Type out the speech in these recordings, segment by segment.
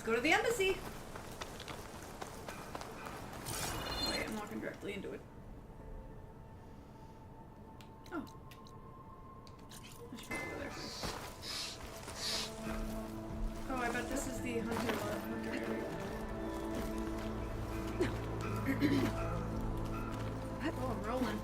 go to the embassy. Wait, I'm walking directly into it. Oh. I should probably go there first. Oh, I bet this is the hunter area. Oh, I'm rolling.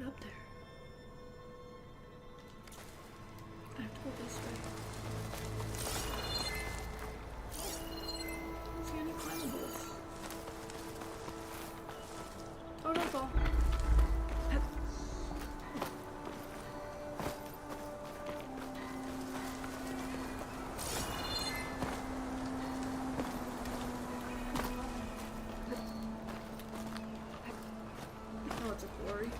Up there. I have to go this way. See any climbables? Oh, don't fall. Oh, it's a quarry.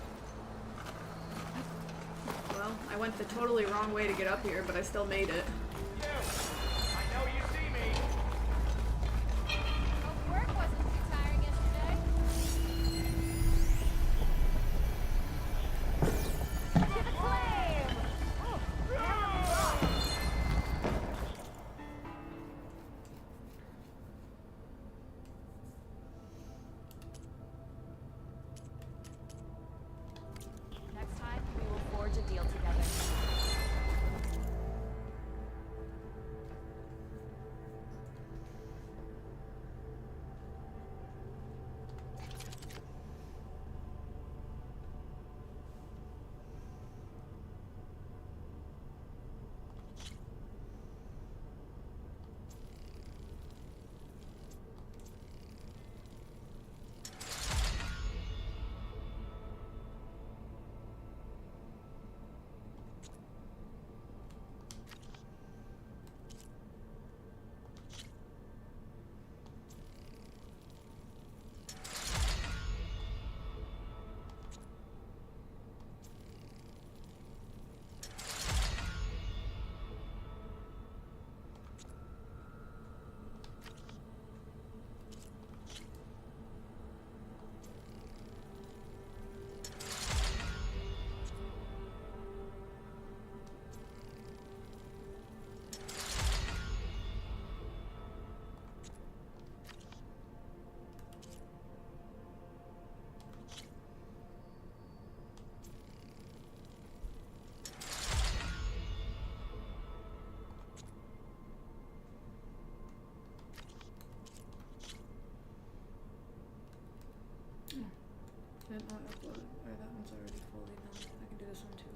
Well, I went the totally wrong way to get up here, but I still made it. You! I know you see me! Hope work wasn't too tiring yesterday. To the flame! Oh, next time, we will forge a deal together. Did not upload it. Or that one's already fully done. I can do this one too.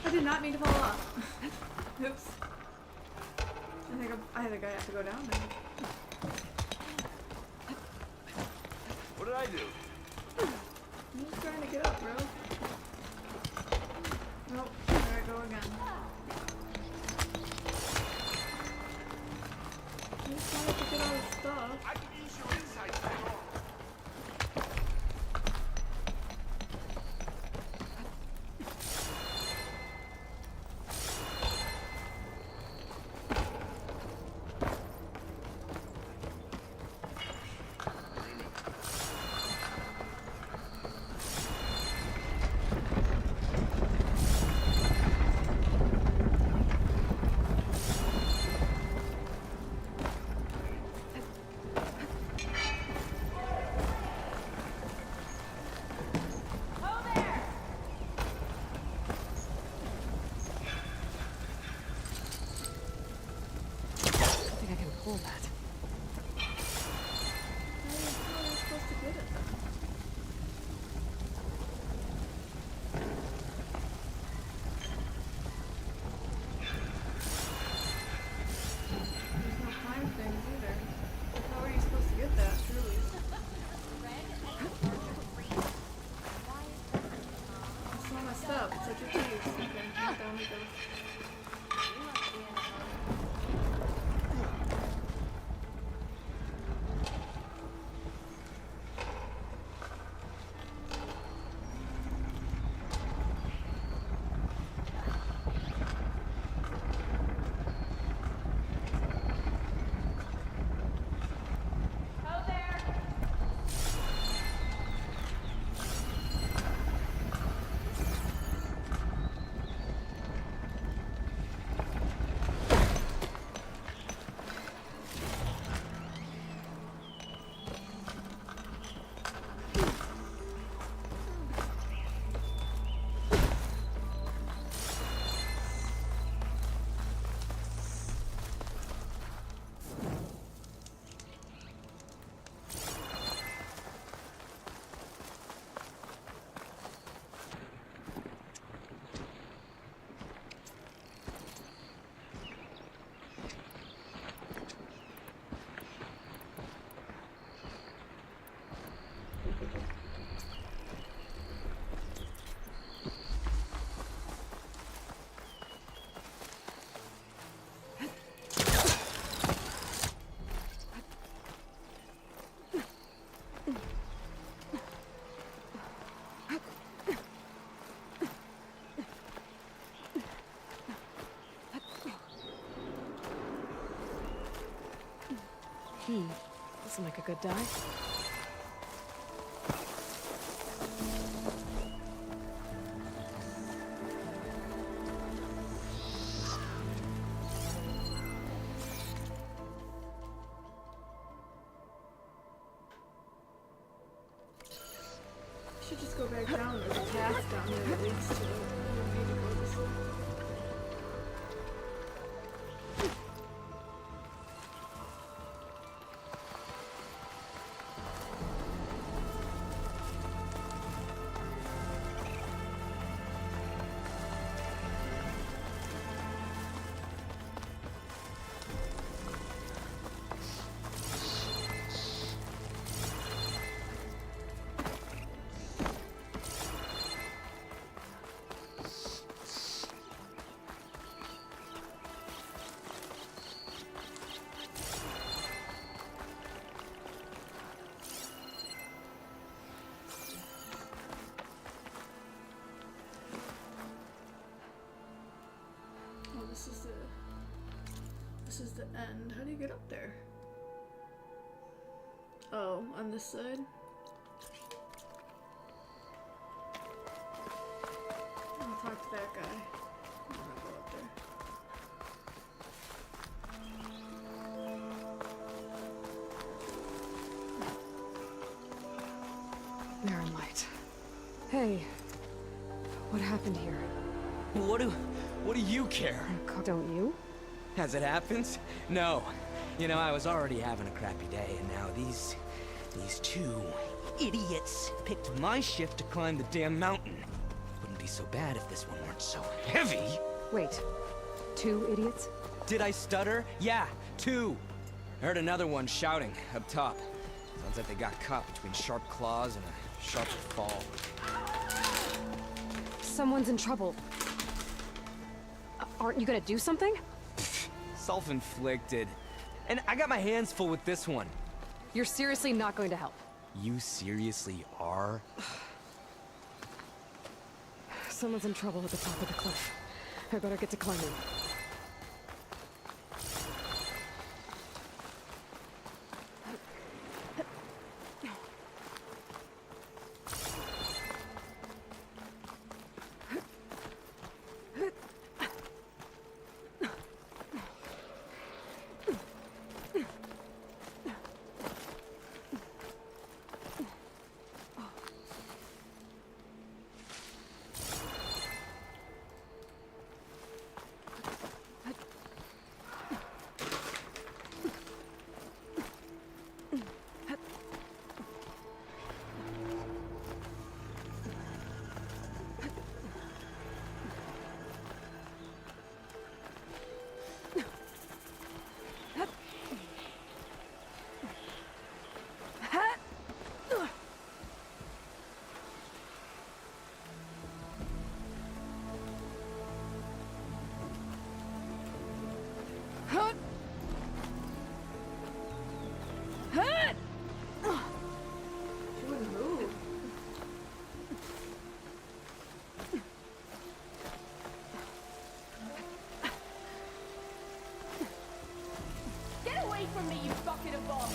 I did not mean to fall off. Oops. I think I have to go down now. What did I do? I'm just trying to get up, bro. Nope, there I go again. I'm just trying to get all this stuff. I can use your insights later on. Pull that. How are you supposed to get it then? There's no climb things either. Like, how are you supposed to get that, truly? It's so messed up. It's such a tease. Okay, down we go. Doesn't make a good dive. Should just go back down. There's a path down there that leads to it. I don't need to go this way. Oh, this is the end. How do you get up there? Oh, on this side? I'll talk to that guy. I'm gonna go up there. There in light. Hey, what happened here? What do you care? Don't you? As it happens? No. You know, I was already having a crappy day, and now these two idiots picked my shift to climb the damn mountain. Wouldn't be so bad if this one weren't so heavy. Wait, 2 idiots? Did I stutter? Yeah, 2. I heard another one shouting up top. Sounds like they got caught between sharp claws and a sharper fall. Someone's in trouble. Aren't you gonna do something? Self-inflicted. And I got my hands full with this one. You're seriously not going to help. You seriously are? Someone's in trouble at the top of the cliff. I better get to climbing. From me, you bucket of balls!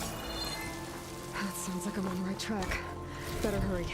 That sounds like I'm on the right track. Better hurry.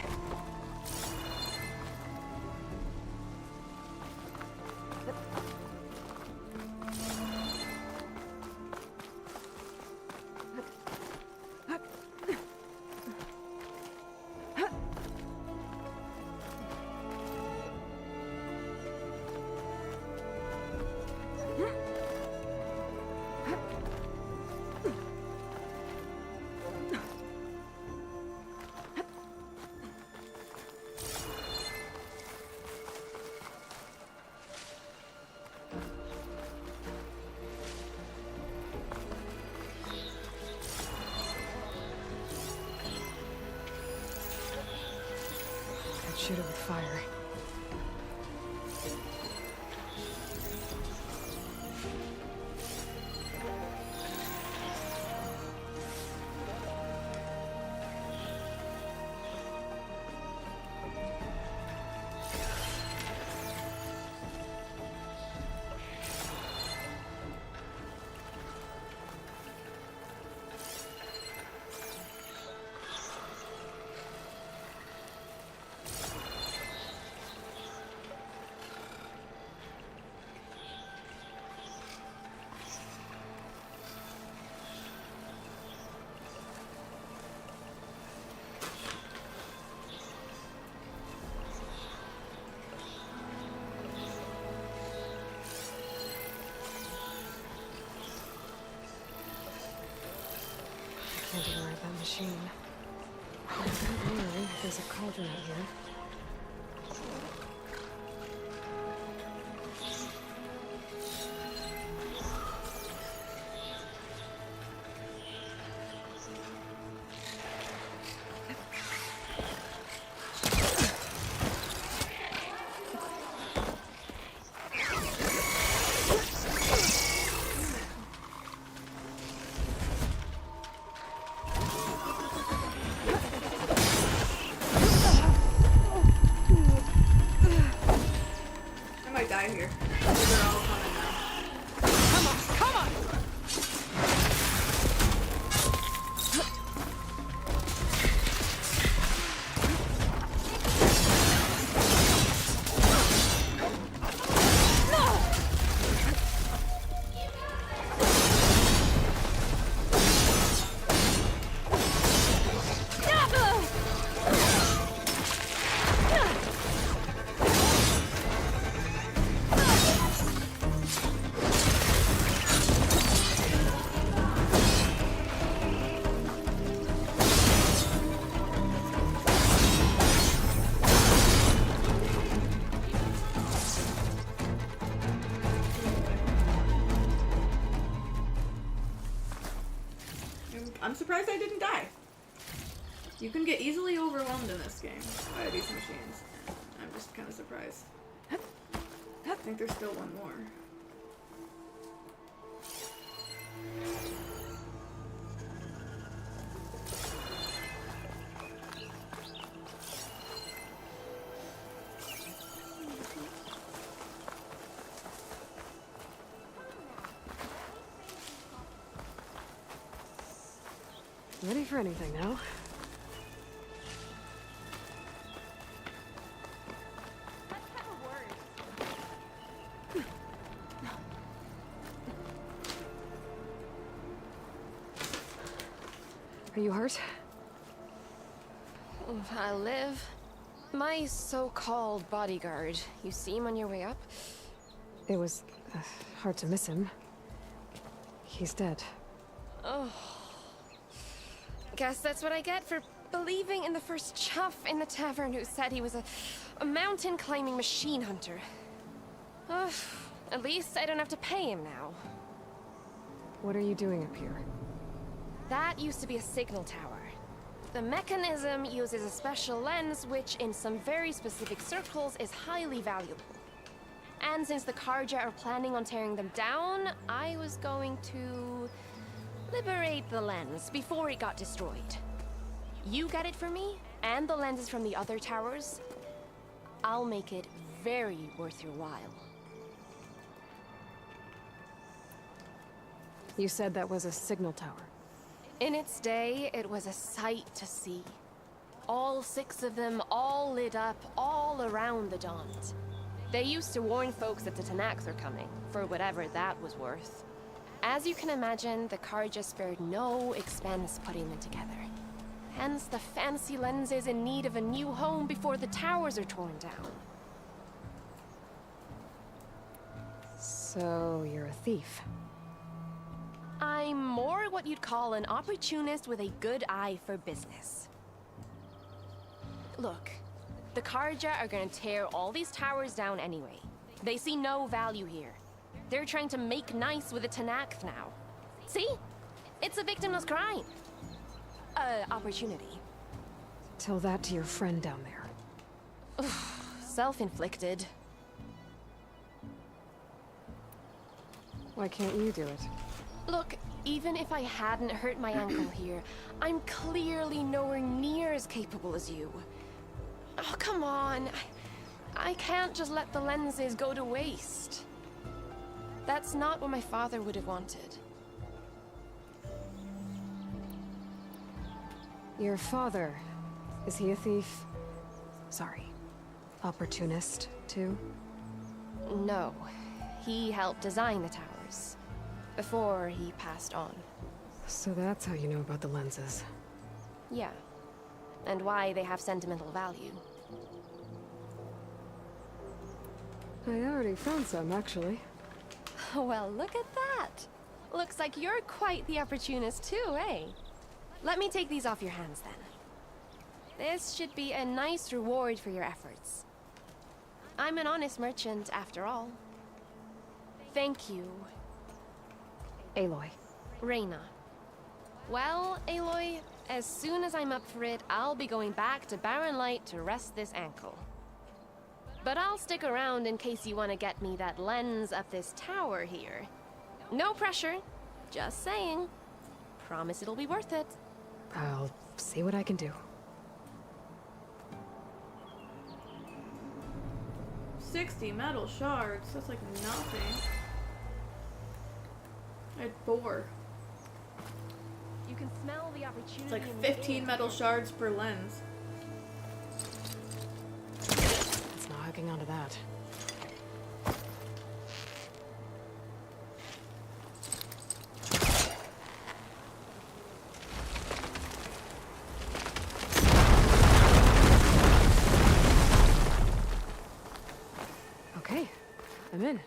Shoot it with fire. Can't ignite that machine. Anyway, there's a cauldron out here. Die here. They're all coming now. Come on, come on! I'm surprised I didn't die. You can get easily overwhelmed in this game by these machines, and I'm just kind of surprised. I think there's still one more. Ready for anything now? Let's have a word. Are you hurt? I live. My so-called bodyguard. You see him on your way up? It was hard to miss him. He's dead. Oh. Guess that's what I get for believing in the first chuff in the tavern who said he was a mountain-climbing machine hunter. Ugh. At least I don't have to pay him now. What are you doing up here? That used to be a signal tower. The mechanism uses a special lens which, in some very specific circles, is highly valuable. And since the Karja are planning on tearing them down, I was going to liberate the lens before it got destroyed. You get it for me, and the lenses from the other towers. I'll make it very worth your while. You said that was a signal tower. In its day, it was a sight to see. All 6 of them, all lit up, all around the Dawns. They used to warn folks that the Tanaks are coming, for whatever that was worth. As you can imagine, the Karja spared no expense putting them together. Hence the fancy lenses in need of a new home before the towers are torn down. So, you're a thief. I'm more what you'd call an opportunist with a good eye for business. Look, the Karja are gonna tear all these towers down anyway. They see no value here. They're trying to make nice with the Tanakh now. See? It's a victimless crime. Opportunity. Tell that to your friend down there. Self-inflicted. Why can't you do it? Look, even if I hadn't hurt my ankle here, I'm clearly nowhere near as capable as you. Oh, come on. I can't just let the lenses go to waste. That's not what my father would have wanted. Your father, is he a thief? Sorry, opportunist, too? No. He helped design the towers. Before he passed on. So that's how you know about the lenses. Yeah. And why they have sentimental value. I already found some, actually. Well, look at that. Looks like you're quite the opportunist too, eh? Let me take these off your hands then. This should be a nice reward for your efforts. I'm an honest merchant, after all. Thank you. Aloy. Reyna. Well, Aloy, as soon as I'm up for it, I'll be going back to Barren Light to rest this ankle. But I'll stick around in case you want to get me that lens up this tower here. No pressure. Just saying. Promise it'll be worth it. I'll see what I can do. 60 metal shards. That's like nothing. I had 4. You can smell the opportunity. It's like in the 15 air. metal shards per lens. It's not hooking onto that. Okay, I'm in.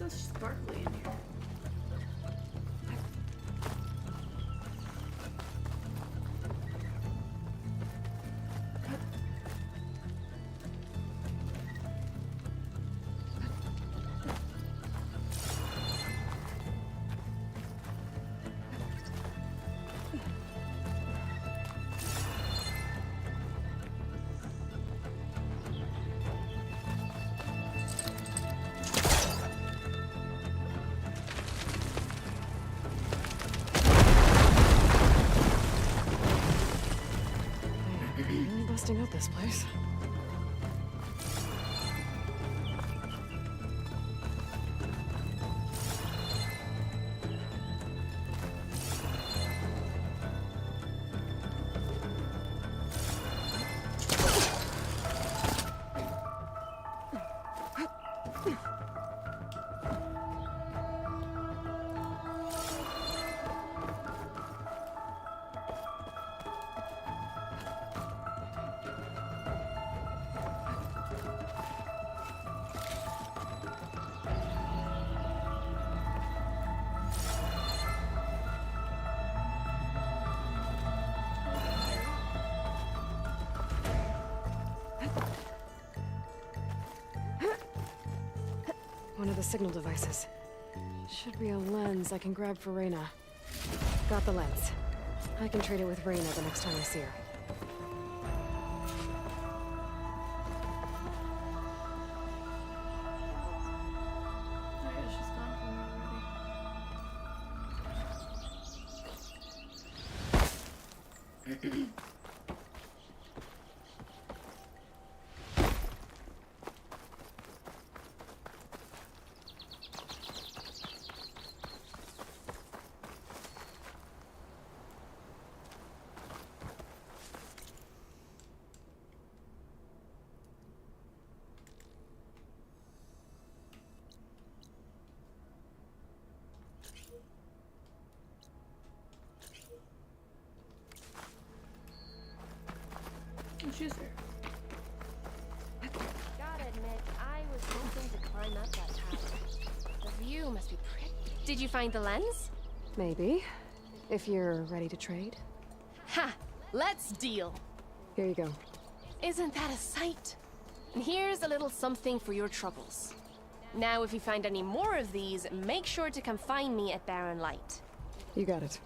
so sparkly in here? Really busting out this place. One of the signal devices. Should be a lens I can grab for Reyna. Got the lens. I can trade it with Reyna the next time I see her. Oh yeah, she's gone from already. Oh, she's there. Gotta admit, I was hoping to climb up that tower. The view must be pretty. Did you find the lens? Maybe. If you're ready to trade. Ha! Let's deal. Here you go. Isn't that a sight? And here's a little something for your troubles. Now, if you find any more of these, make sure to come find me at Barren Light. You got it.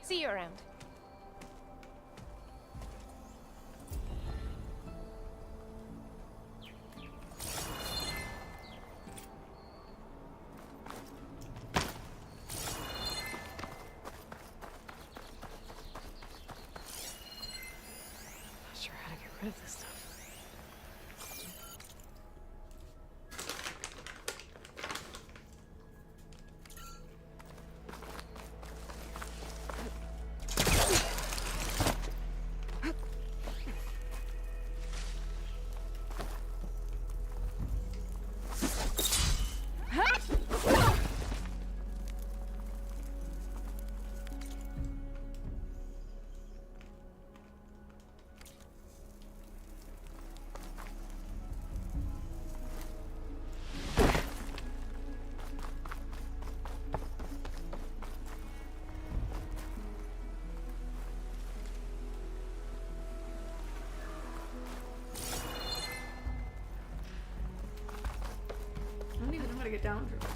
See you around. Not sure how to get rid of this stuff. I don't even know how to get down from there.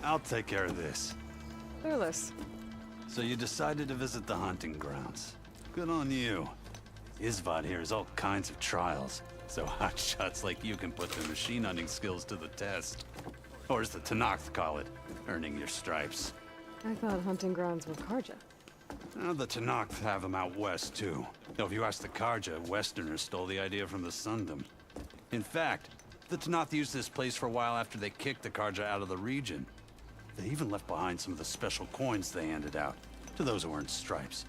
I'll take care of this. Clueless. So you decided to visit the hunting grounds. Good on you. Isvad here has all kinds of trials, so hotshots like you can put their machine hunting skills to the test. Or as the Tenakth call it, earning your stripes. I thought hunting grounds were Karja. Now, the Tenakth have them out west, too. Though if you ask the Karja, Westerners stole the idea from the Sundom. In fact, the Tenakth used this place for a while after they kicked the Karja out of the region. They even left behind some of the special coins they handed out, to those who earned stripes.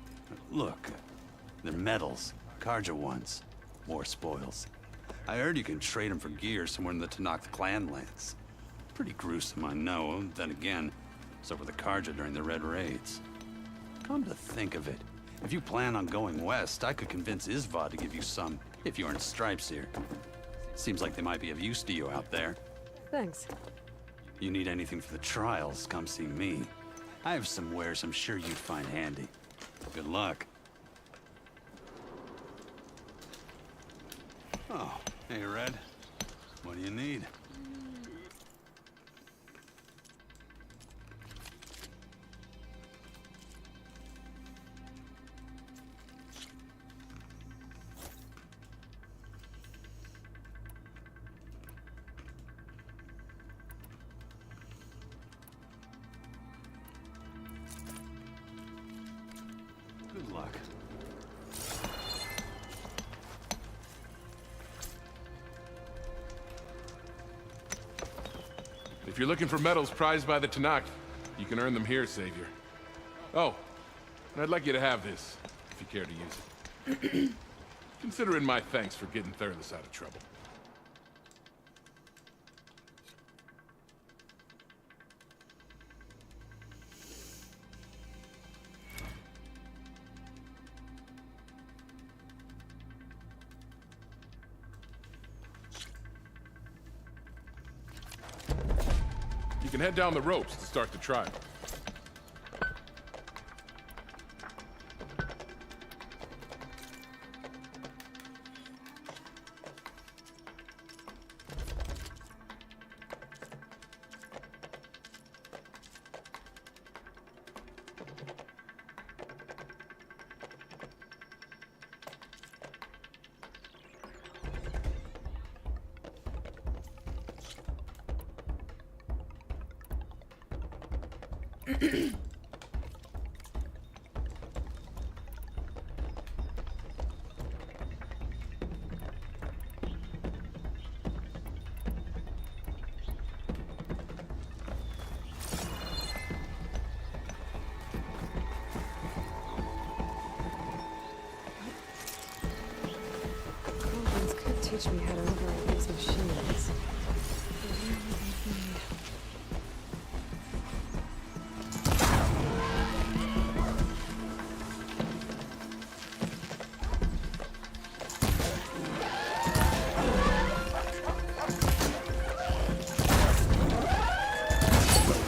Look, they're medals, Karja ones. War spoils. I heard you can trade them for gear somewhere in the Tenakth clan lands. Pretty gruesome, I know. Then again, so were the Karja during the Red Raids. Come to think of it, if you plan on going west, I could convince Isvad to give you some, if you earn stripes here. Seems like they might be of use to you out there. Thanks. You need anything for the trials, come see me. I have some wares I'm sure you'd find handy. Good luck. Oh, hey Red. What do you need? Good luck. If you're looking for medals prized by the Tenakth, you can earn them here, Savior. Oh, and I'd like you to have this, if you care to use it. Consider it my thanks for getting Thurles out of trouble. You can head down the ropes to start the trial. Collins could teach me how to operate these machines.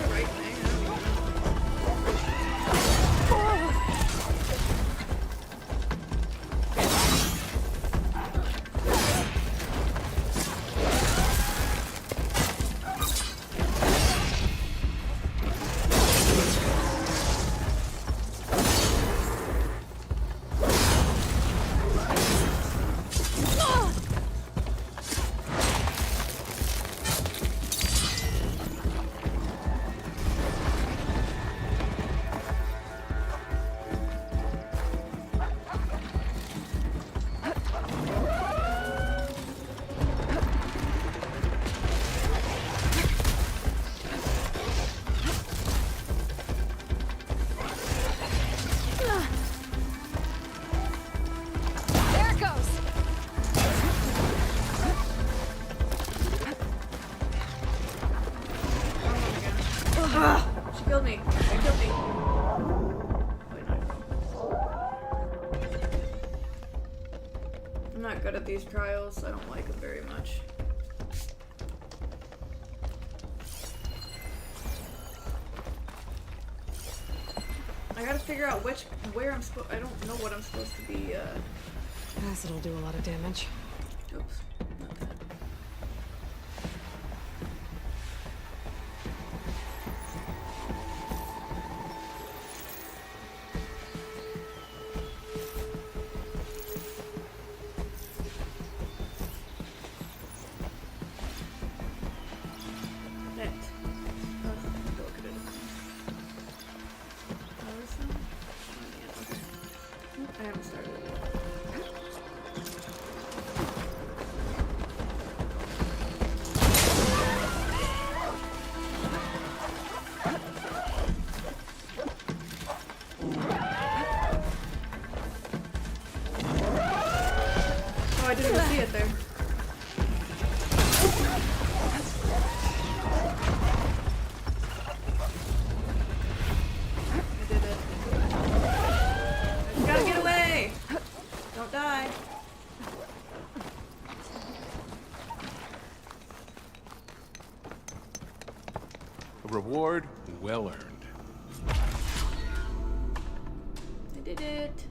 Right There it goes! She killed me. She killed me. Wait, no. I'm not good at these trials. I don't like them very much. I gotta figure out where I'm supposed. I don't know what I'm supposed to be. Acid will do a lot of damage. Oops. Not that. A reward well earned. I did it.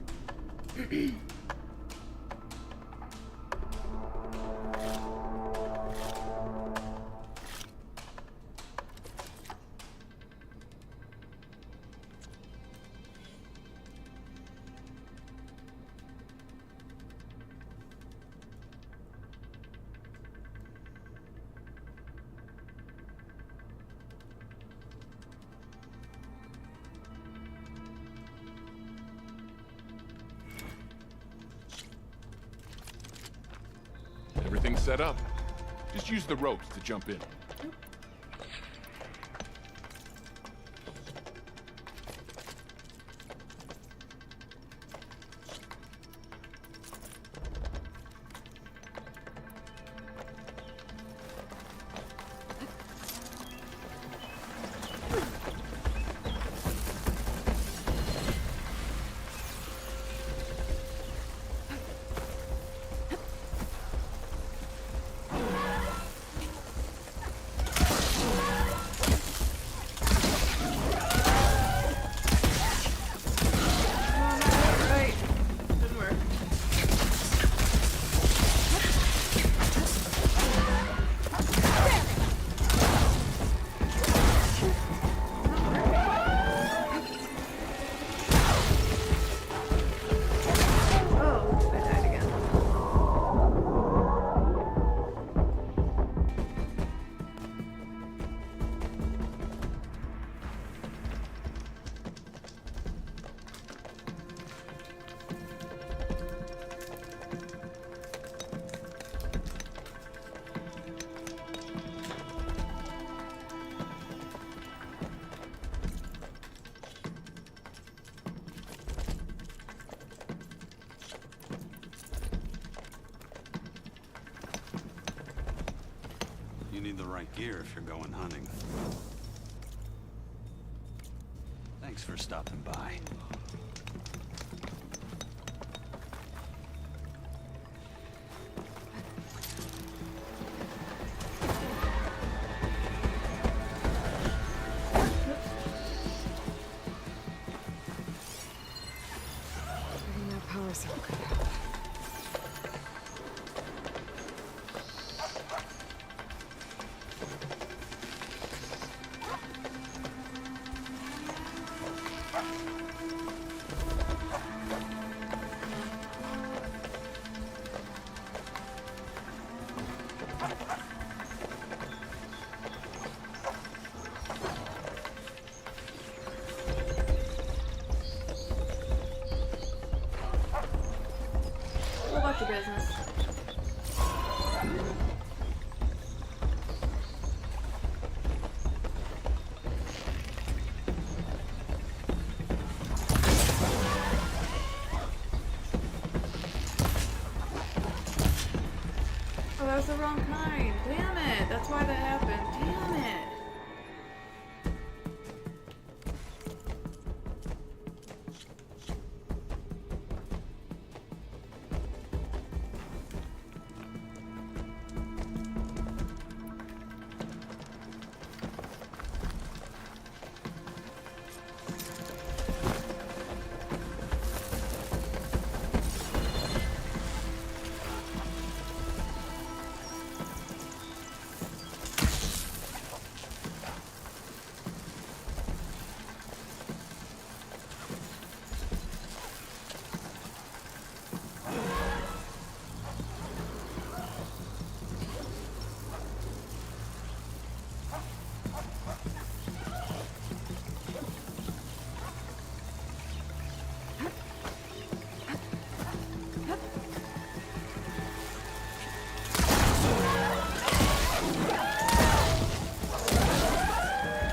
Everything's set up. Just use the ropes to jump in. Right. Didn't work. Oh, I died again. You need the right gear if you're going hunting. Thanks for stopping by. Getting that power cell could help. Go about your business. Oh, that was the wrong kind. Damn it. That's why that happened. Damn it.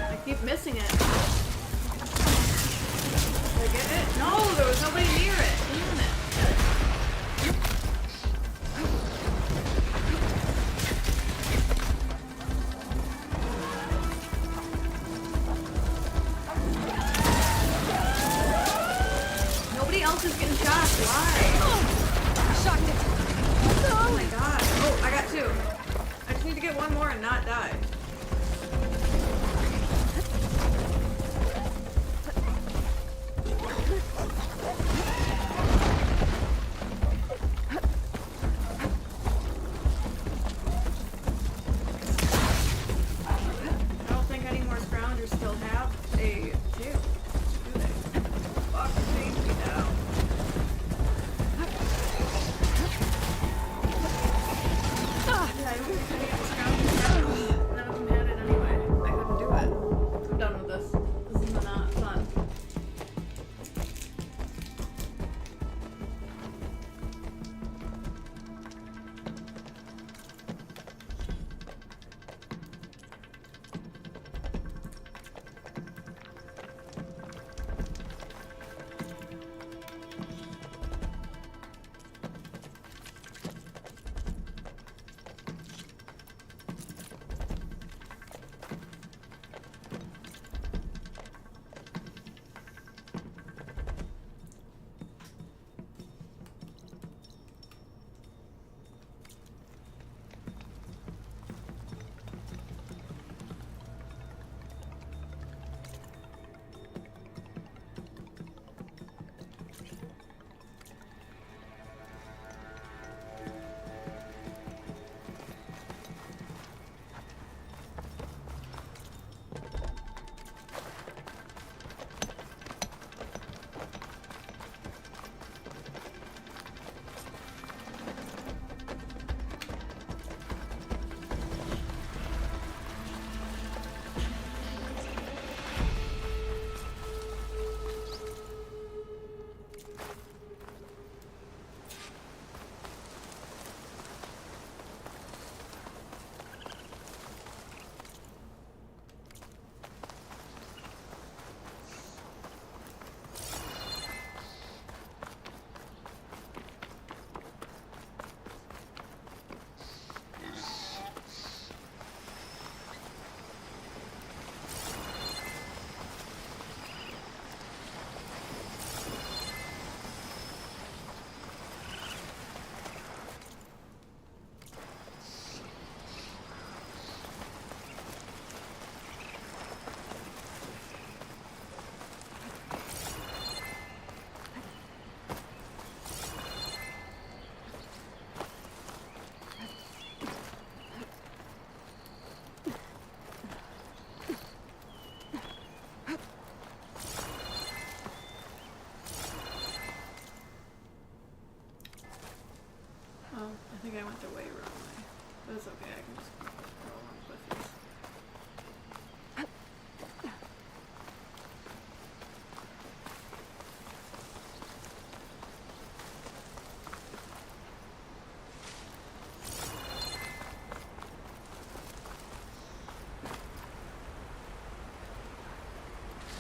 I keep missing it. Did I get it? No, there was nobody near it. Damn it. Nobody else is getting shot. Why? Shocked it. Oh my god. Oh, I got two. I just need to get one more and not die.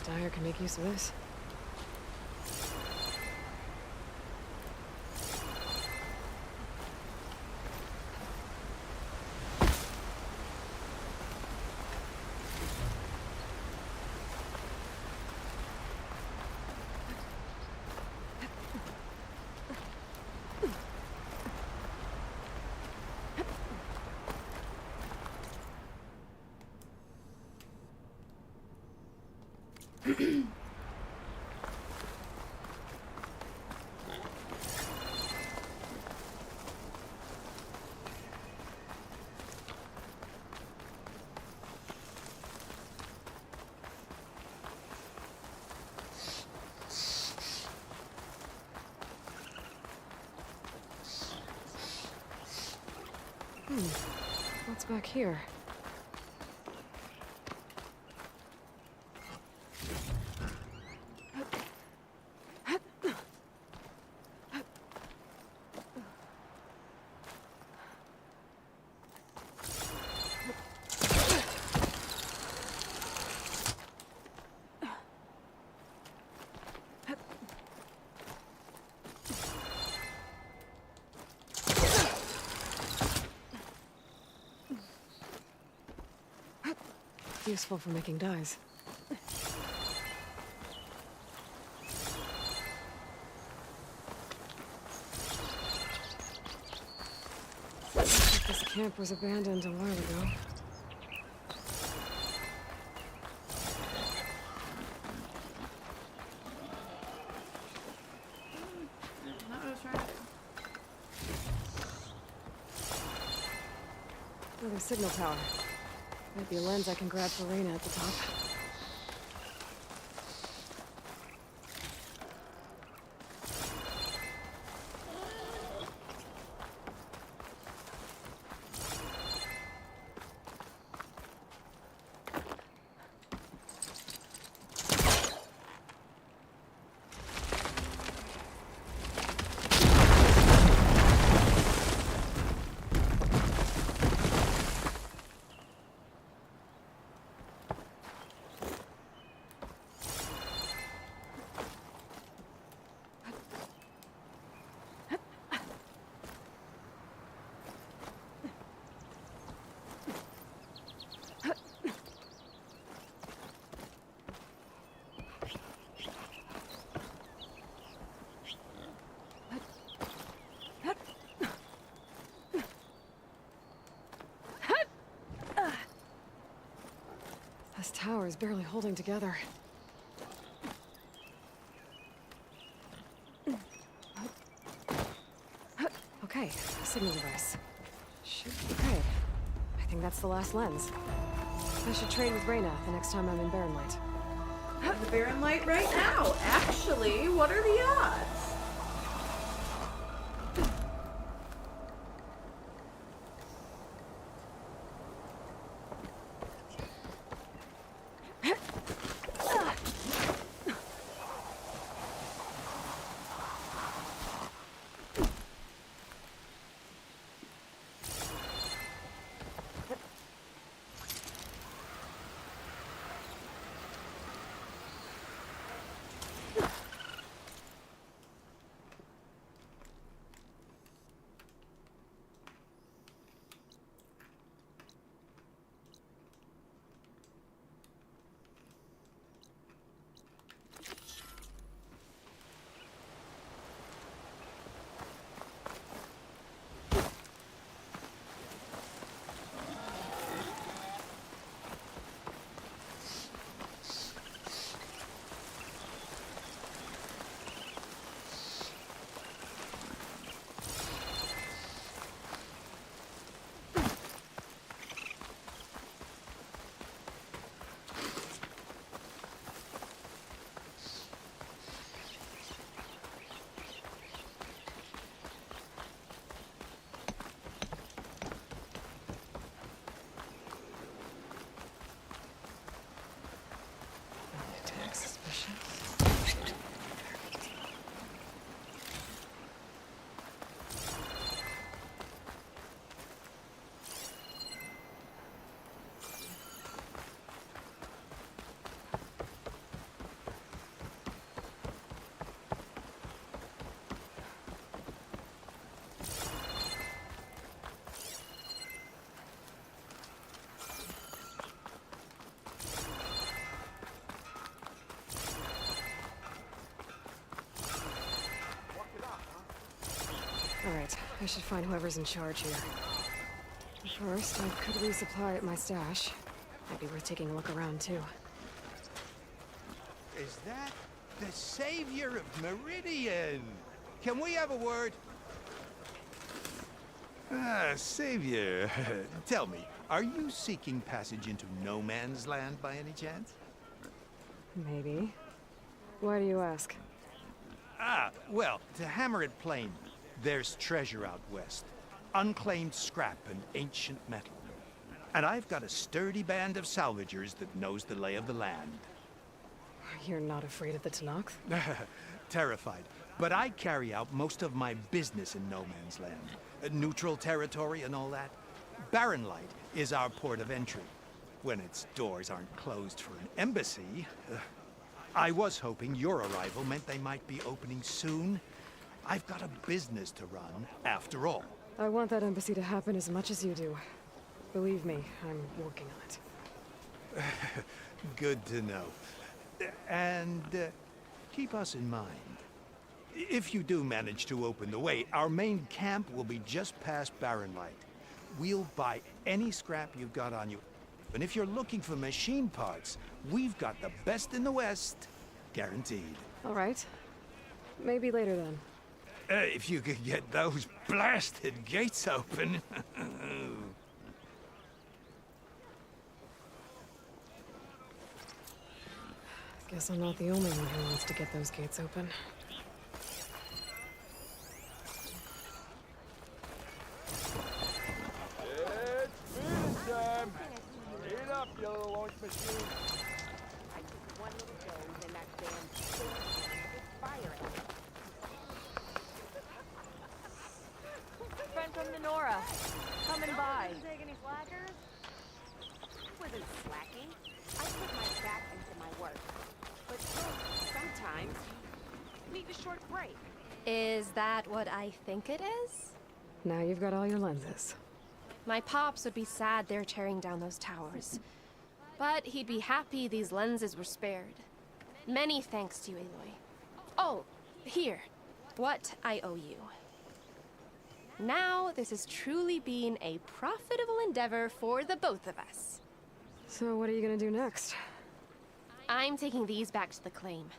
Dyer can make use of this. What's back here? Useful for making dyes. Looks like this camp was abandoned a while ago. Not what I was trying to do. Another signal tower. Might be a lens I can grab for Reyna at the top. This tower is barely holding together. Okay, a signal device. Should be good. I think that's the last lens. I should trade with Reyna the next time I'm in Barren Light. The Barren Light right now. Actually, what are the odds? I should find whoever's in charge here. First, I could resupply at my stash. Might be worth taking a look around, too. Is that the savior of Meridian? Can we have a word? Savior. Tell me, are you seeking passage into no man's land by any chance? Maybe. Why do you ask? Well, to hammer it plain, there's treasure out west. Unclaimed scrap and ancient metal. And I've got a sturdy band of salvagers that knows the lay of the land. You're not afraid of the Tanakh? Terrified. But I carry out most of my business in no man's land. Neutral territory and all that. Barren Light is our port of entry. When its doors aren't closed for an embassy. I was hoping your arrival meant they might be opening soon. I've got a business to run, after all. I want that embassy to happen as much as you do. Believe me, I'm working on it. Good to know. And keep us in mind. If you do manage to open the way, our main camp will be just past Barren Light. We'll buy any scrap you've got on you. And if you're looking for machine parts, we've got the best in the West. Guaranteed. All right. Maybe later then. If you could get those blasted gates open. Guess I'm not the only one who wants to get those gates open. It's feeding time! Eat up, yellow launch machine! I took one little dose and that damn thing was firing. Friend from the Nora, coming by. Take any slackers? I wasn't slacking. I put my back into my work. But look, sometimes you need a short break. Is that what I think it is? Now you've got all your lenses. My pops would be sad they're tearing down those towers. But he'd be happy these lenses were spared. Many thanks to you, Aloy. Oh, here. What I owe you. Now, this has truly been a profitable endeavor for the both of us. So what are you gonna do next? I'm taking these back to the claim.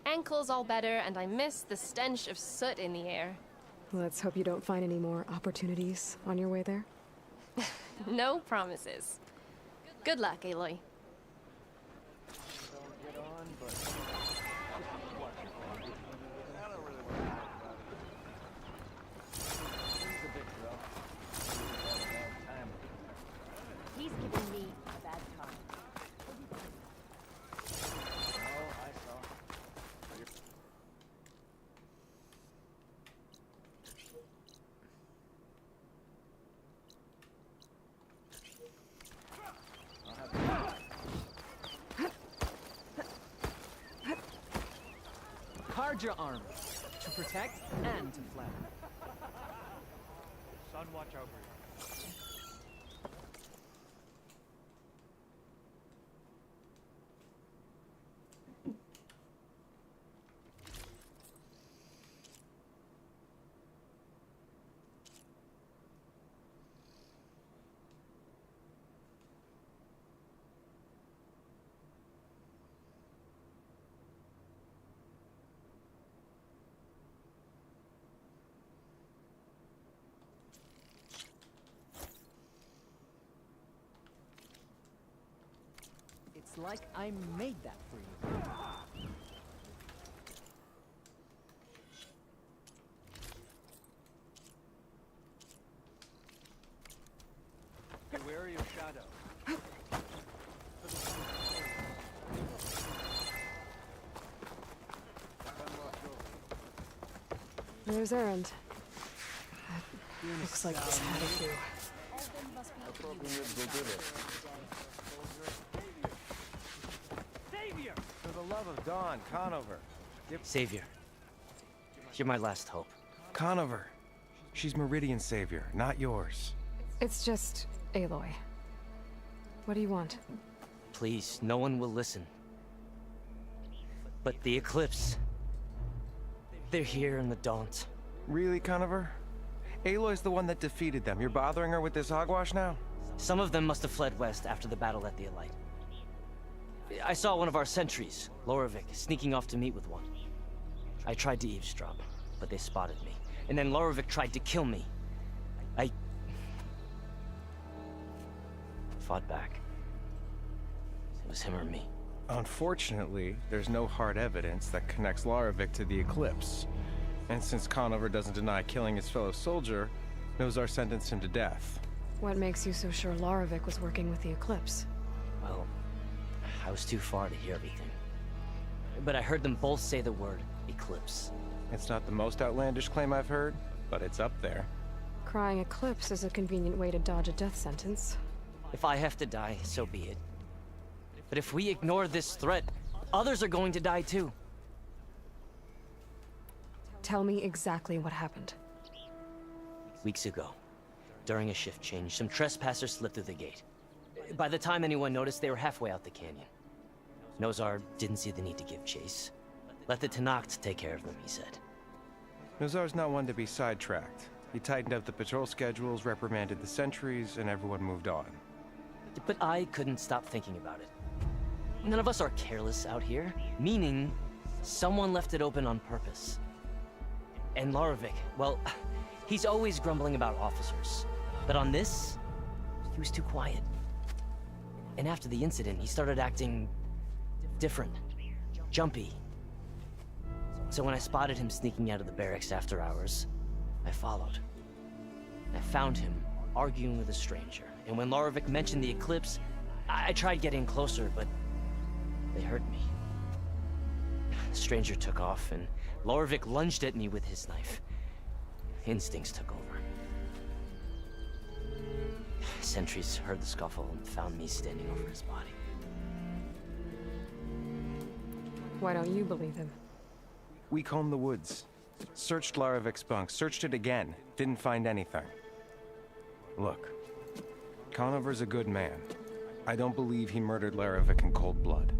Ankle's all better, and I miss the stench of soot in the air. Let's hope you don't find any more opportunities on your way there. No promises. Good luck, Aloy. He's giving me a bad time. Carja armor, to protect and to flatter. Sun, watch over you. It's like I made that for you. Beware of shadow. There's Erend. That looks like he's had a few. Savior! For the love of Dawn, Conover. Savior, you're my last hope. Conover. She's Meridian's savior, not yours. It's just Aloy. What do you want? Please, no one will listen. But the Eclipse... they're here in the Daunt. Really, Conover? Aloy's the one that defeated them. You're bothering her with this hogwash now? Some of them must have fled west after the battle at the Elite. I saw one of our sentries, Lorovic, sneaking off to meet with one. I tried to eavesdrop, but they spotted me. And then Lorovic tried to kill me. I fought back. It was him or me. Unfortunately, there's no hard evidence that connects Lorovic to the Eclipse. And since Conover doesn't deny killing his fellow soldier, Nozar sentenced him to death. What makes you so sure Lorovic was working with the Eclipse? Well, I was too far to hear everything. But I heard them both say the word Eclipse. It's not the most outlandish claim I've heard, but it's up there. Crying Eclipse is a convenient way to dodge a death sentence. If I have to die, so be it. But if we ignore this threat, others are going to die too. Tell me exactly what happened. Weeks ago, during a shift change, some trespassers slipped through the gate. By the time anyone noticed, they were halfway out the canyon. Nozar didn't see the need to give chase. Let the Tenakth take care of them, he said. Nozar's not one to be sidetracked. He tightened up the patrol schedules, reprimanded the sentries, and everyone moved on. But I couldn't stop thinking about it. None of us are careless out here, meaning someone left it open on purpose. And Lorovic, well, he's always grumbling about officers. But on this, he was too quiet. And after the incident, he started acting different, jumpy. So when I spotted him sneaking out of the barracks after hours, I followed. I found him arguing with a stranger. And when Lorovic mentioned the Eclipse, I tried getting closer, but they heard me. The stranger took off, and Lorovic lunged at me with his knife. Instincts took over. Sentries heard the scuffle and found me standing over his body. Why don't you believe him? We combed the woods. Searched Larovic's bunk, searched it again. Didn't find anything. Look, Conover's a good man. I don't believe he murdered Larovic in cold blood.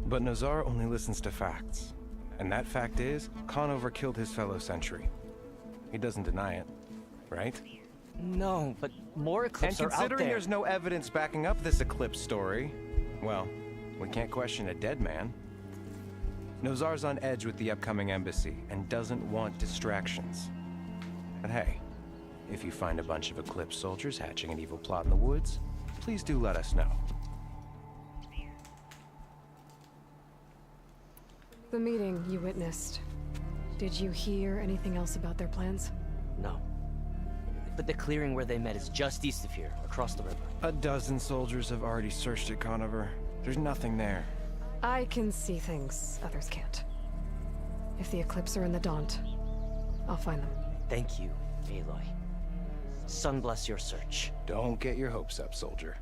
But Nozar only listens to facts. And that fact is, Conover killed his fellow sentry. He doesn't deny it, right? No, but more Eclipse are out there. And considering there's no evidence backing up this Eclipse story, well, we can't question a dead man. Nozar's on edge with the upcoming embassy and doesn't want distractions. But hey, if you find a bunch of Eclipse soldiers hatching an evil plot in the woods, please do let us know. The meeting you witnessed. Did you hear anything else about their plans? No. But the clearing where they met is just east of here, across the river. A dozen soldiers have already searched it, Conover. There's nothing there. I can see things others can't. If the Eclipse are in the Daunt, I'll find them. Thank you, Aloy. Sun bless your search. Don't get your hopes up, soldier.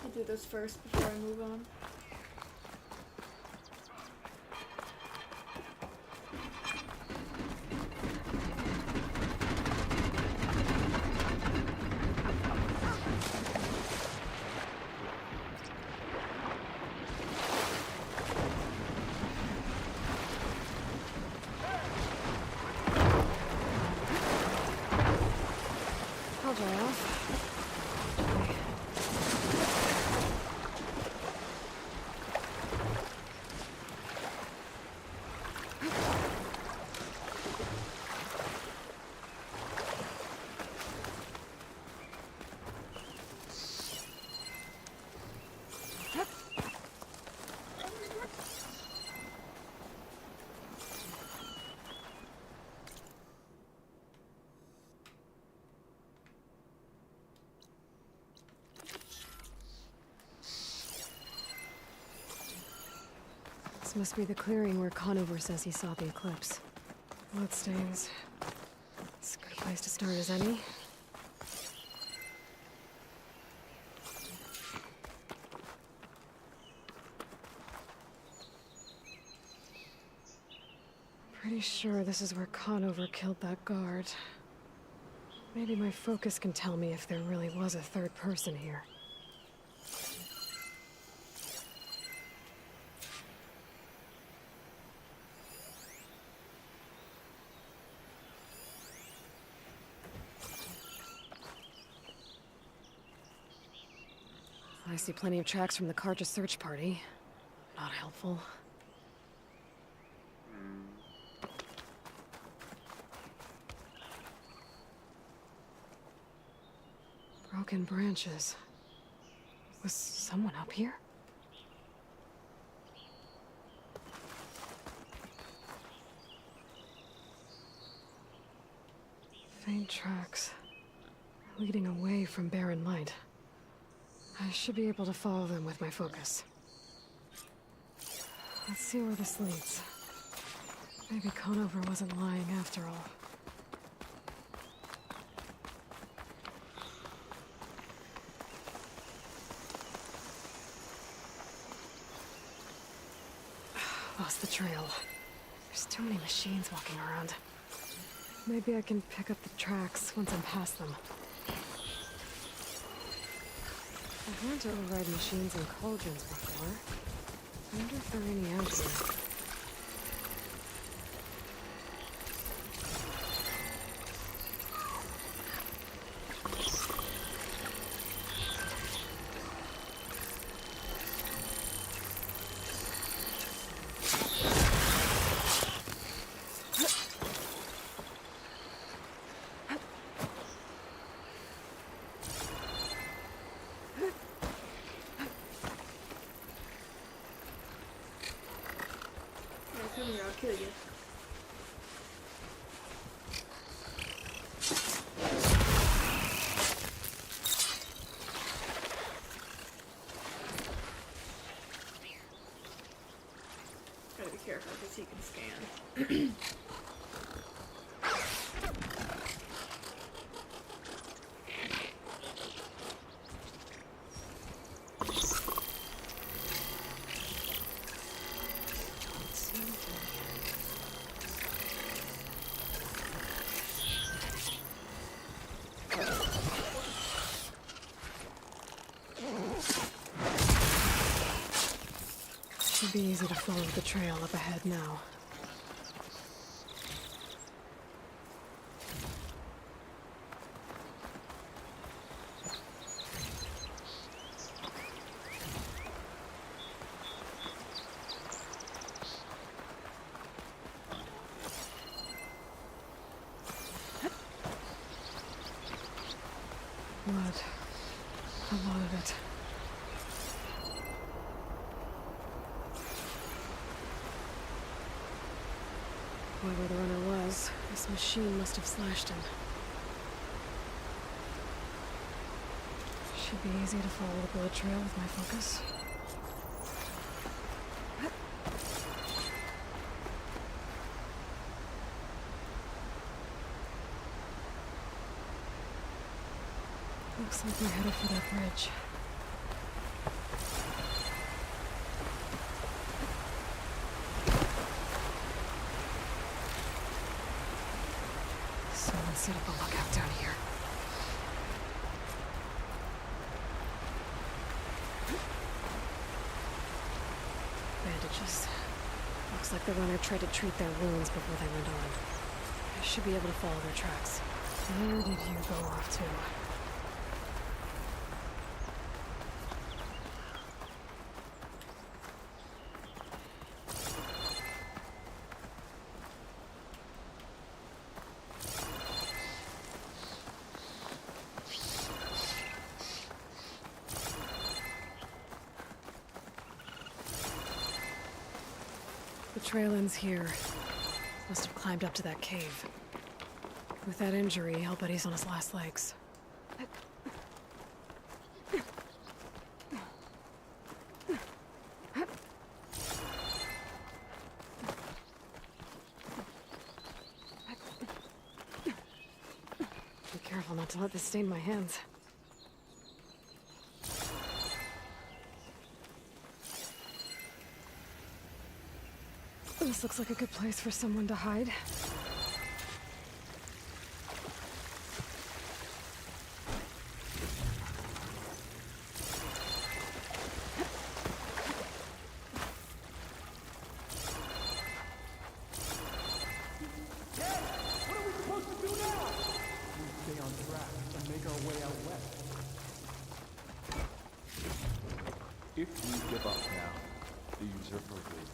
I'll do this first before I move on. I'll dry off. This must be the clearing where Conover says he saw the Eclipse. Bloodstains. It's a good place to start as any. sure this is where Conover killed that guard. Maybe my focus can tell me if there really was a third person here. I see plenty of tracks from the Karja search party. Not helpful. Broken branches. Was someone up here? Faint tracks. Leading away from barren light. I should be able to follow them with my focus. Let's see where this leads. Maybe Conover wasn't lying after all. Lost the trail. There's too many machines walking around. Maybe I can pick up the tracks once I'm past them. I've learned to override machines and cauldrons before. I wonder if there are any out here. Come here, I'll kill you. Gotta be careful because he can scan. Should be easy to follow the trail up ahead now. Blood. A lot of it. Whoever the runner was, this machine must have slashed him. Should be easy to follow the bullet trail with my focus. Looks like we're headed for that bridge. Someone set up a lookout down here. Bandages. Looks like the runner tried to treat their wounds before they went on. I should be able to follow their tracks. Where did you go off to? The trail ends here. Must have climbed up to that cave. With that injury, I'll bet he's on his last legs. Be careful not to let this stain my hands. This looks like a good place for someone to hide. If we give up now, the usurper wins.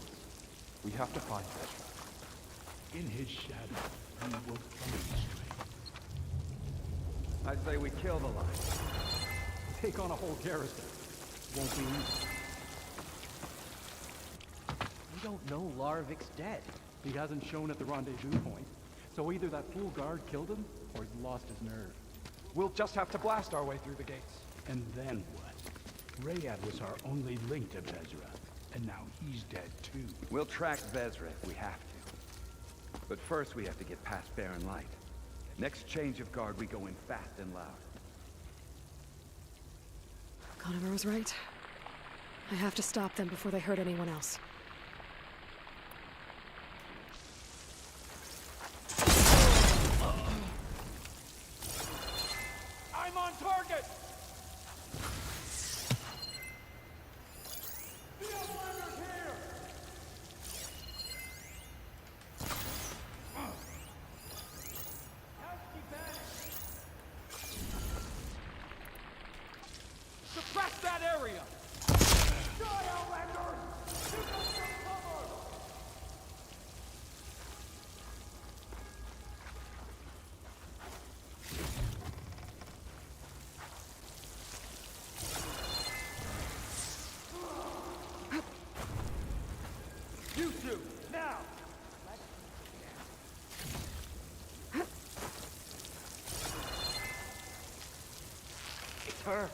We have to find Ezra. In his shadow, he will find strength. I say we kill the line. Take on a whole garrison. Won't be easy. We don't know Larvik's dead. He hasn't shown at the rendezvous point. So either that fool guard killed him, or he's lost his nerve. We'll just have to blast our way through the gates. And then what? Rayad was our only link to Vezra, and now he's dead too. We'll track Vezra if we have to. But first we have to get past Barren Light. Next change of guard, we go in fast and loud. Conover was right. I have to stop them before they hurt anyone else. I'm on target! The Outlander's here! Suppress that area! Die, Outlander! Give us some cover! You two, now! It's her.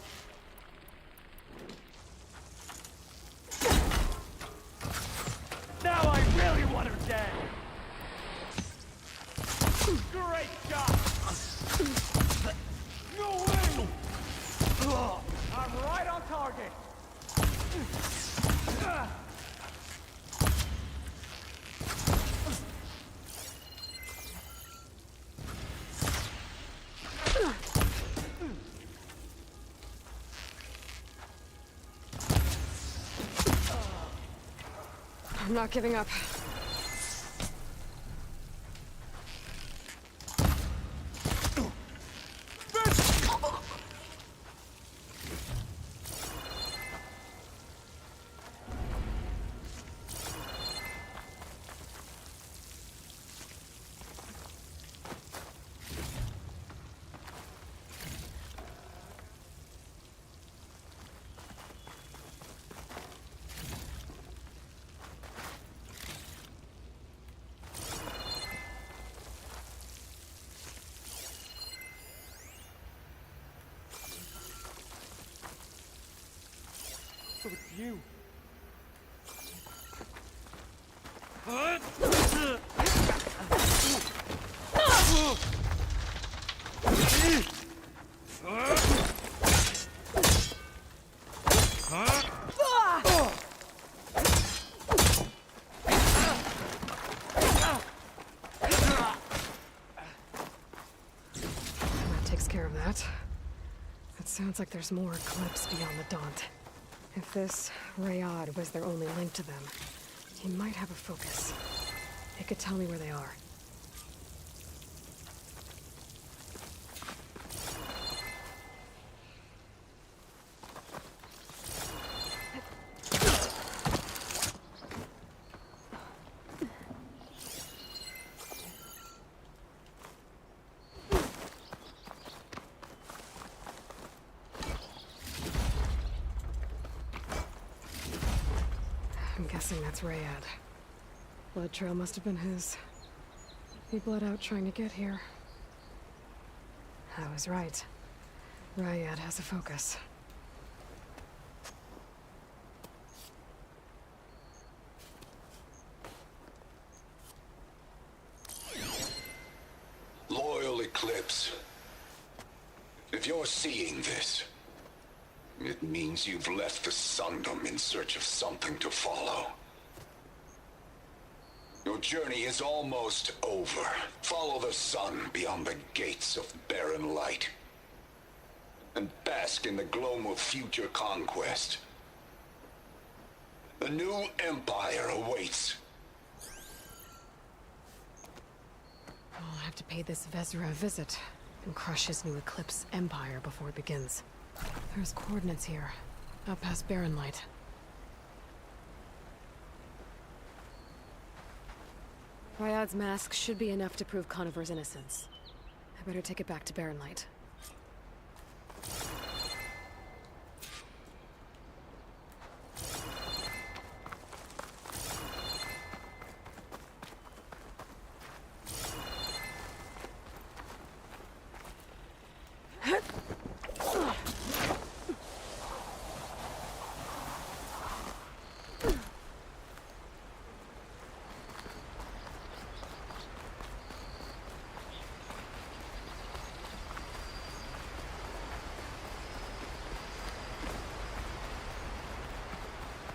Now I really want her dead! Great shot! No way! I'm right on target! I'm not giving up. So it's you. That takes care of that. It sounds like there's more Eclipse beyond the Daunt. If this Rayad was their only link to them, he might have a focus. He could tell me where they are. I'm guessing that's Rayad. Blood trail must have been his. He bled out trying to get here. I was right. Rayad has a focus. Loyal Eclipse. If you're seeing this, it means you've left the Sundom in search of something to follow. Your journey is almost over. Follow the sun beyond the gates of barren light. And bask in the glow of future conquest. The new empire awaits. I'll have to pay this Vezra a visit and crush his new Eclipse empire before it begins. There's coordinates here, up past Barren Light. Ryad's mask should be enough to prove Conover's innocence. I better take it back to Barren Light.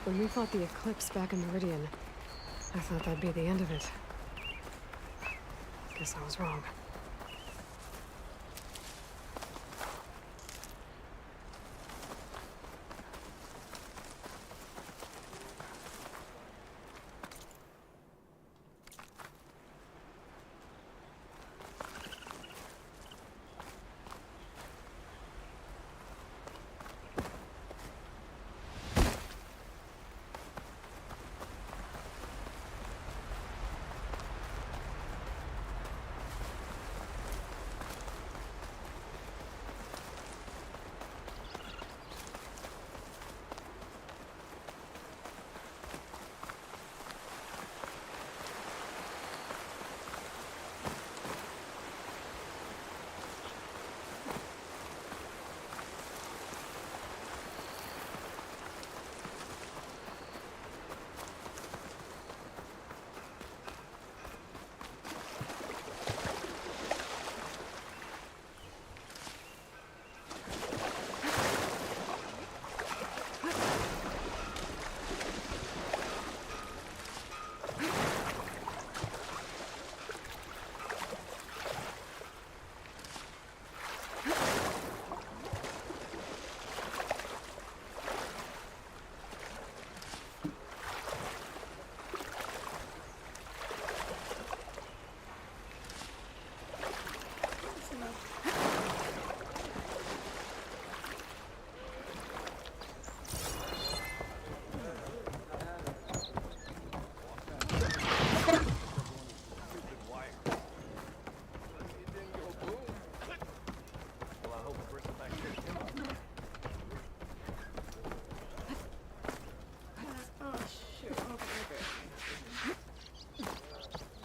When we fought the Eclipse back in Meridian, I thought that'd be the end of it. Guess I was wrong.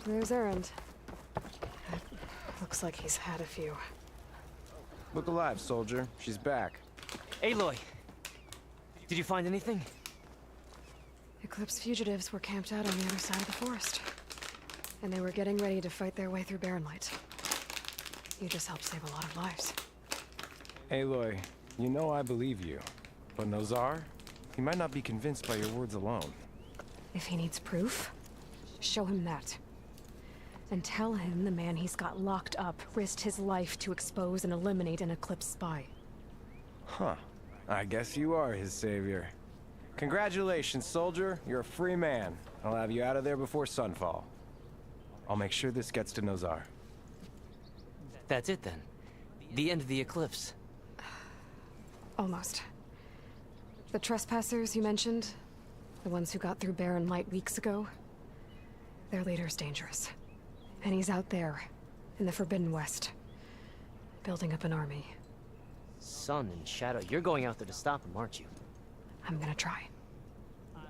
There's Erend. Looks like he's had a few. Look alive, soldier. She's back. Aloy! Did you find anything? Eclipse fugitives were camped out on the other side of the forest. And they were getting ready to fight their way through Barren Light. You just helped save a lot of lives. Aloy, you know I believe you. But Nozar? He might not be convinced by your words alone. If he needs proof, show him that. And tell him the man he's got locked up risked his life to expose and eliminate an Eclipse spy. Huh. I guess you are his savior. Congratulations, soldier. You're a free man. I'll have you out of there before sunfall. I'll make sure this gets to Nozar. That's it then. The end of the Eclipse. Almost. The trespassers you mentioned, the ones who got through Barren Light weeks ago, their leader's dangerous. And he's out there, in the Forbidden West, building up an army. Sun and Shadow, you're going out there to stop him, aren't you? I'm gonna try.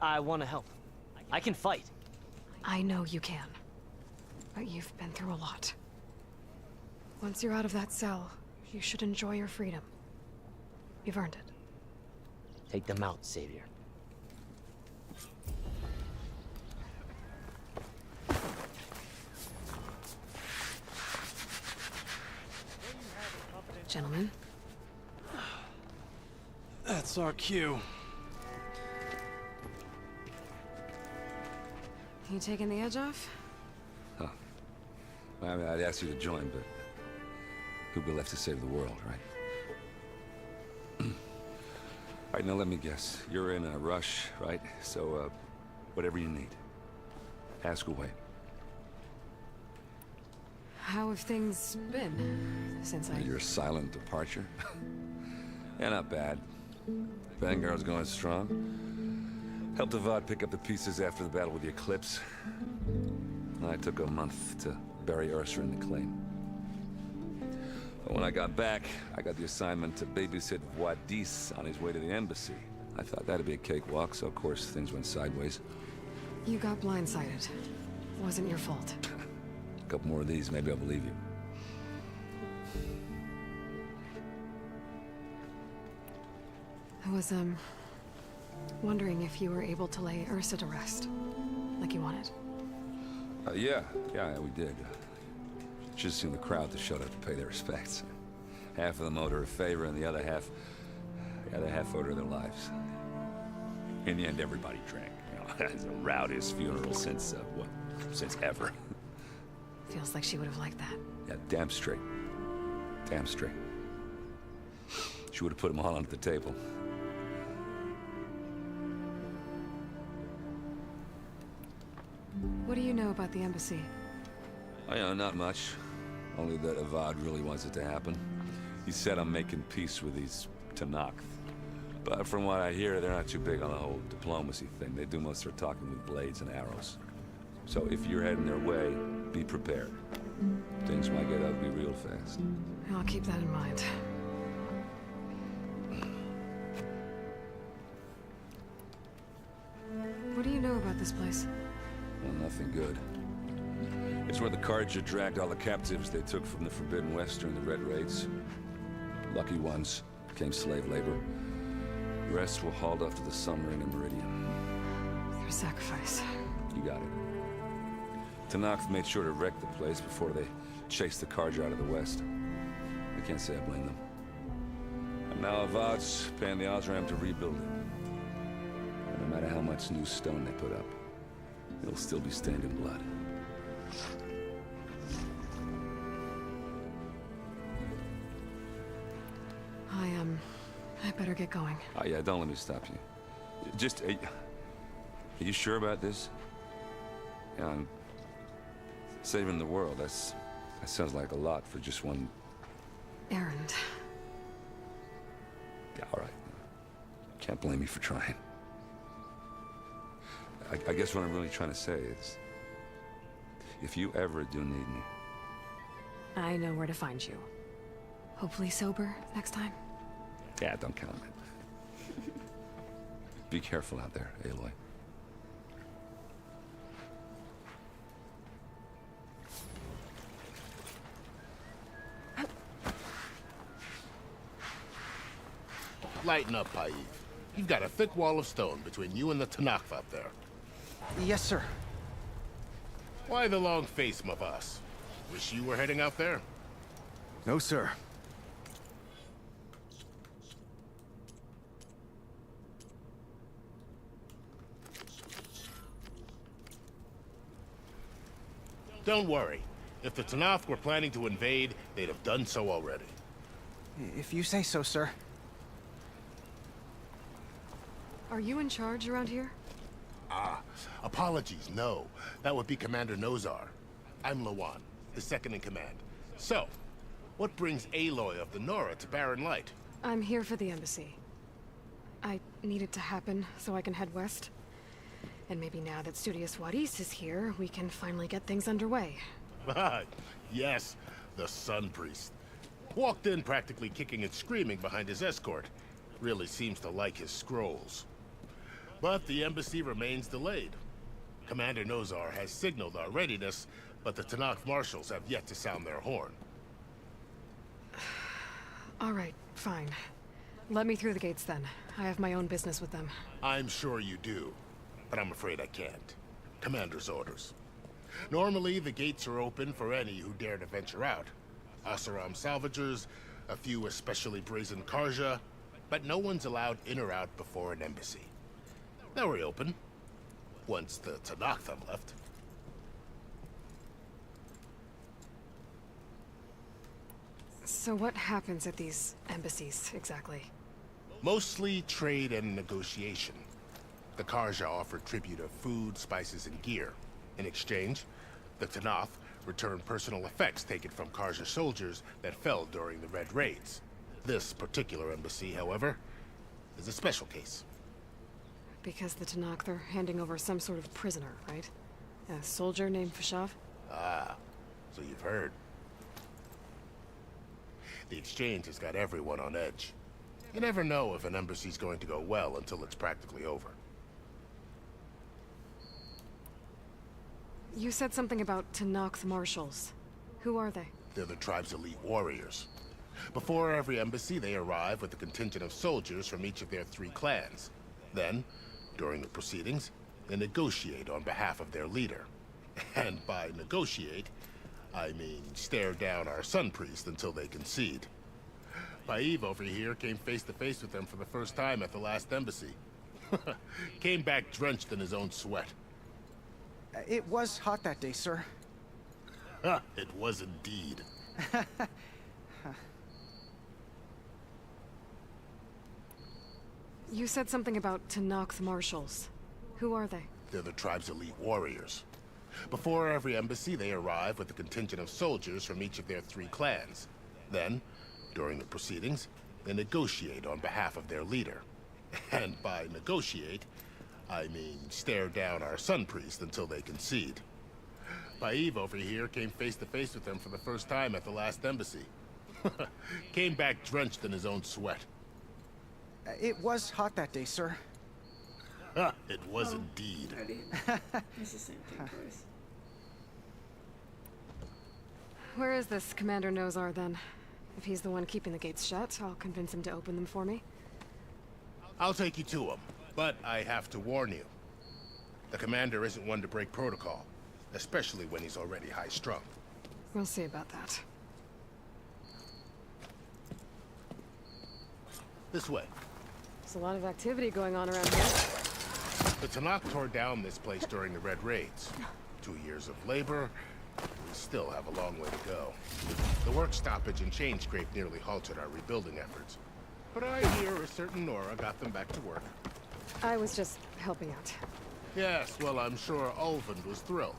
I want to help. I can fight. I know you can. But you've been through a lot. Once you're out of that cell, you should enjoy your freedom. You've earned it. Take them out, Savior. Gentlemen. That's our cue. You taking the edge off? I mean, I'd ask you to join, but who'd be left to save the world, right? All right, now let me guess. You're in a rush, right? So, whatever you need, ask away. How have things been since Your silent departure? Yeah, not bad. Vanguard's going strong. Helped Avad pick up the pieces after the battle with the Eclipse. I took a month to bury Ursa in the claim. But when I got back, I got the assignment to babysit Wadis on his way to the embassy. I thought that'd be a cakewalk, so of course things went sideways. You got blindsided. Wasn't your fault. A couple more of these, maybe I'll believe you. I was, wondering if you were able to lay Ursa to rest, like you wanted. Yeah, we did. Just seen the crowd that showed up to pay their respects. Half of them owed her a favor, and the other half owed her their lives. In the end, everybody drank. You know, it's the rowdiest funeral since ever. Feels like she would have liked that. Yeah, damn straight. Damn straight. She would have put them all onto the table. What do you know about the embassy? Not much. Only that Avad really wants it to happen. He said I'm making peace with these Tanakh. But from what I hear, they're not too big on the whole diplomacy thing. They do most of their talking with blades and arrows. So if you're heading their way, be prepared. Things might get ugly real fast. I'll keep that in mind. What do you know about this place? Well, nothing good. It's where the Carja dragged all the captives they took from the Forbidden West during the Red Raids. Lucky ones became slave labor. The rest were hauled off to the Sun Ring and Meridian. Their sacrifice. You got it. Tanakh made sure to wreck the place before they chased the Carja out of the West. I can't say I blame them. And now Avad's paying the Osram to rebuild it. And no matter how much new stone they put up, it'll still be stained in blood. I better get going. Oh, yeah, don't let me stop you. Just, are you sure about this? Yeah, I'm saving the world. That sounds like a lot for just one... errand. Yeah, all right. Can't blame me for trying. I guess what I'm really trying to say is, if you ever do need me... I know where to find you. Hopefully sober next time. Yeah, don't count on it. Be careful out there, Aloy. Lighten up, Paif. You've got a thick wall of stone between you and the Tanakh up there. Yes, sir. Why the long face, my boss? Wish you were heading out there? No, sir. Don't worry. If the Tanakh were planning to invade, they'd have done so already. If you say so, sir. Are you in charge around here? Ah, apologies, no. That would be Commander Nozar. I'm Lawan, the second in command. So, what brings Aloy of the Nora to Barren Light? I'm here for the embassy. I need it to happen so I can head west. And maybe now that Studious Wadis is here, we can finally get things underway. Yes, the Sun Priest. Walked in practically kicking and screaming behind his escort. Really seems to like his scrolls. But the embassy remains delayed. Commander Nozar has signaled our readiness, but the Tanakh marshals have yet to sound their horn. All right, fine. Let me through the gates then. I have my own business with them. I'm sure you do, but I'm afraid I can't. Commander's orders. Normally, the gates are open for any who dare to venture out. Oseram salvagers, a few especially brazen Karja, but no one's allowed in or out before an embassy. They'll reopen, once the Tanakh have left. So what happens at these embassies, exactly? Mostly trade and negotiation. The Karja offer tribute of food, spices, and gear. In exchange, the Tanath return personal effects taken from Karja soldiers that fell during the Red Raids. This particular embassy, however, is a special case. Because the Tanakh, they're handing over some sort of prisoner, right? A soldier named Fashav? Ah, so you've heard. The exchange has got everyone on edge. You never know if an embassy's going to go well until it's practically over. You said something about Tanakh's marshals. Who are they? They're the tribe's elite warriors. Before every embassy, they arrive with a contingent of soldiers from each of their 3 clans. Then, during the proceedings, they negotiate on behalf of their leader. And by negotiate, I mean stare down our sun priest until they concede. Paiv over here came face to face with them for the first time at the last embassy. Came back drenched in his own sweat. It was hot that day, sir. It was indeed. You said something about Tanakh's marshals. Who are they? They're the tribe's elite warriors. Before every embassy, they arrive with a contingent of soldiers from each of their 3 clans. Then, during the proceedings, they negotiate on behalf of their leader. And by negotiate, I mean stare down our sun priest until they concede. Paiv over here came face to face with them for the first time at the last embassy. Came back drenched in his own sweat. It was hot that day, sir. It was indeed. It's the same thing twice. Where is this Commander Nozar, then? If he's the one keeping the gates shut, I'll convince him to open them for me. I'll take you to him, but I have to warn you. The commander isn't one to break protocol, especially when he's already high-strung. We'll see about that. This way. There's a lot of activity going on around here. The Tanakh tore down this place during the Red Raids. 2 years of labor. We still have a long way to go. The work stoppage and chain scrape nearly halted our rebuilding efforts. But I hear a certain Nora got them back to work. I was just helping out. Yes, well, I'm sure Ulvund was thrilled.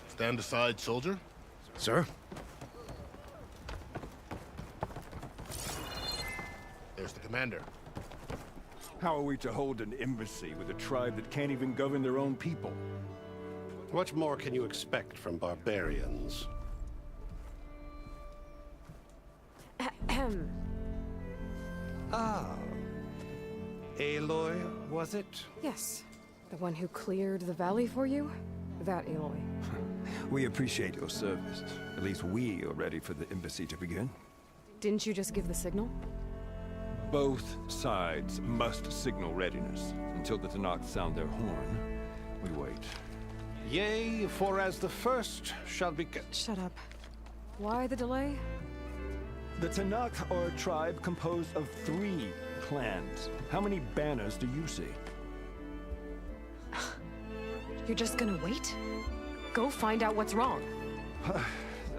Stand aside, soldier. Sir? There's the commander. How are we to hold an embassy with a tribe that can't even govern their own people? What more can you expect from barbarians? Ahem. Ah. Aloy, was it? Yes. The one who cleared the valley for you? That Aloy. We appreciate your service. At least we are ready for the embassy to begin. Didn't you just give the signal? Both sides must signal readiness. Until the Tanakh sound their horn, we wait. Yea, for as the first shall be... Shut up. Why the delay? The Tanakh are a tribe composed of 3 clans. How many banners do you see? You're just gonna wait? Go find out what's wrong.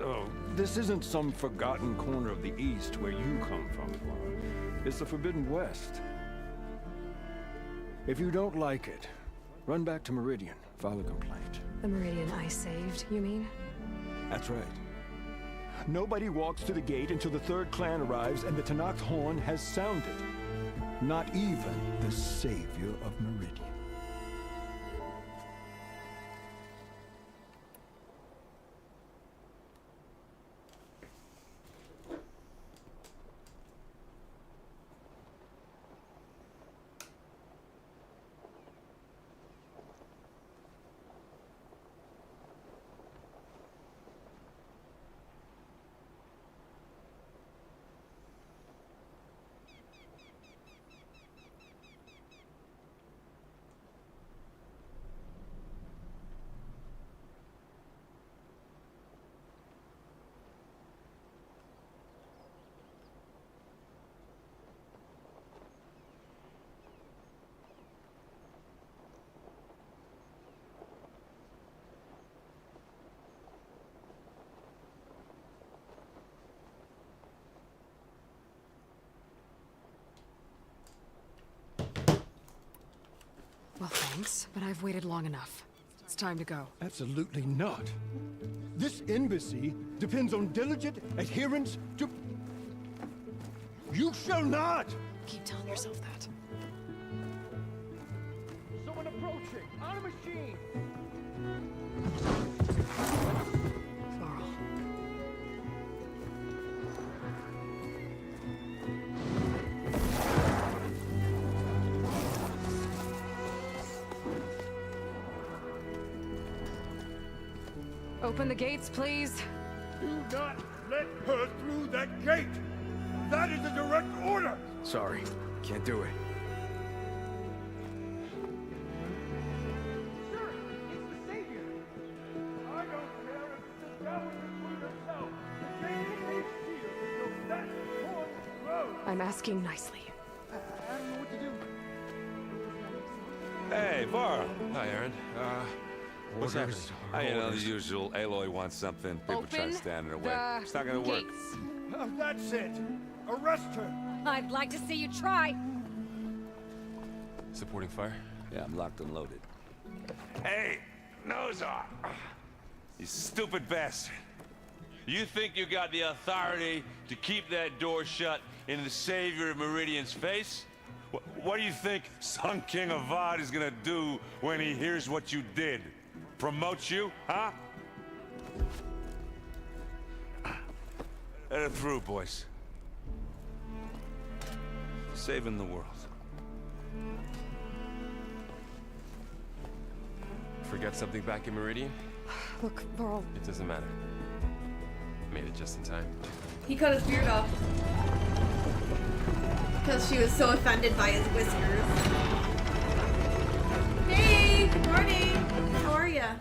Oh, this isn't some forgotten corner of the East where you come from, Clara. It's the Forbidden West. If you don't like it, run back to Meridian, file a complaint. The Meridian I saved, you mean? That's right. Nobody walks to the gate until the 3rd clan arrives and the Tanakh's horn has sounded. Not even the savior of Meridian. Well, thanks, but I've waited long enough. It's time to go. Absolutely not. This embassy depends on diligent adherence to... You shall not! Keep telling yourself that. Someone approaching! On a machine! Varl. Open the gates, please. Do not let her through that gate! That is a direct order! Sorry, can't do it. Sir, it's the Savior! I don't care if it's the devil between herself. The gate is sealed until that horn blows. I'm asking nicely. I don't know what to do. Hey, Varl. Hi, Aaron. What's happening? You know, the usual. Aloy wants something. People try to stand in her way. It's not gonna work. That's it! Arrest her! I'd like to see you try. Supporting fire? Yeah, I'm locked and loaded. Hey, Nozar! You stupid bastard. You think you got the authority to keep that door shut in the Savior of Meridian's face? What do you think Sun King Avad is gonna do when he hears what you did? Promote you, huh? Let her through, boys. Saving the world. Forget something back in Meridian? Look, Varl. It doesn't matter. Made it just in time. He cut his beard off. Because she was so offended by his whiskers. Hey, good morning. How are ya?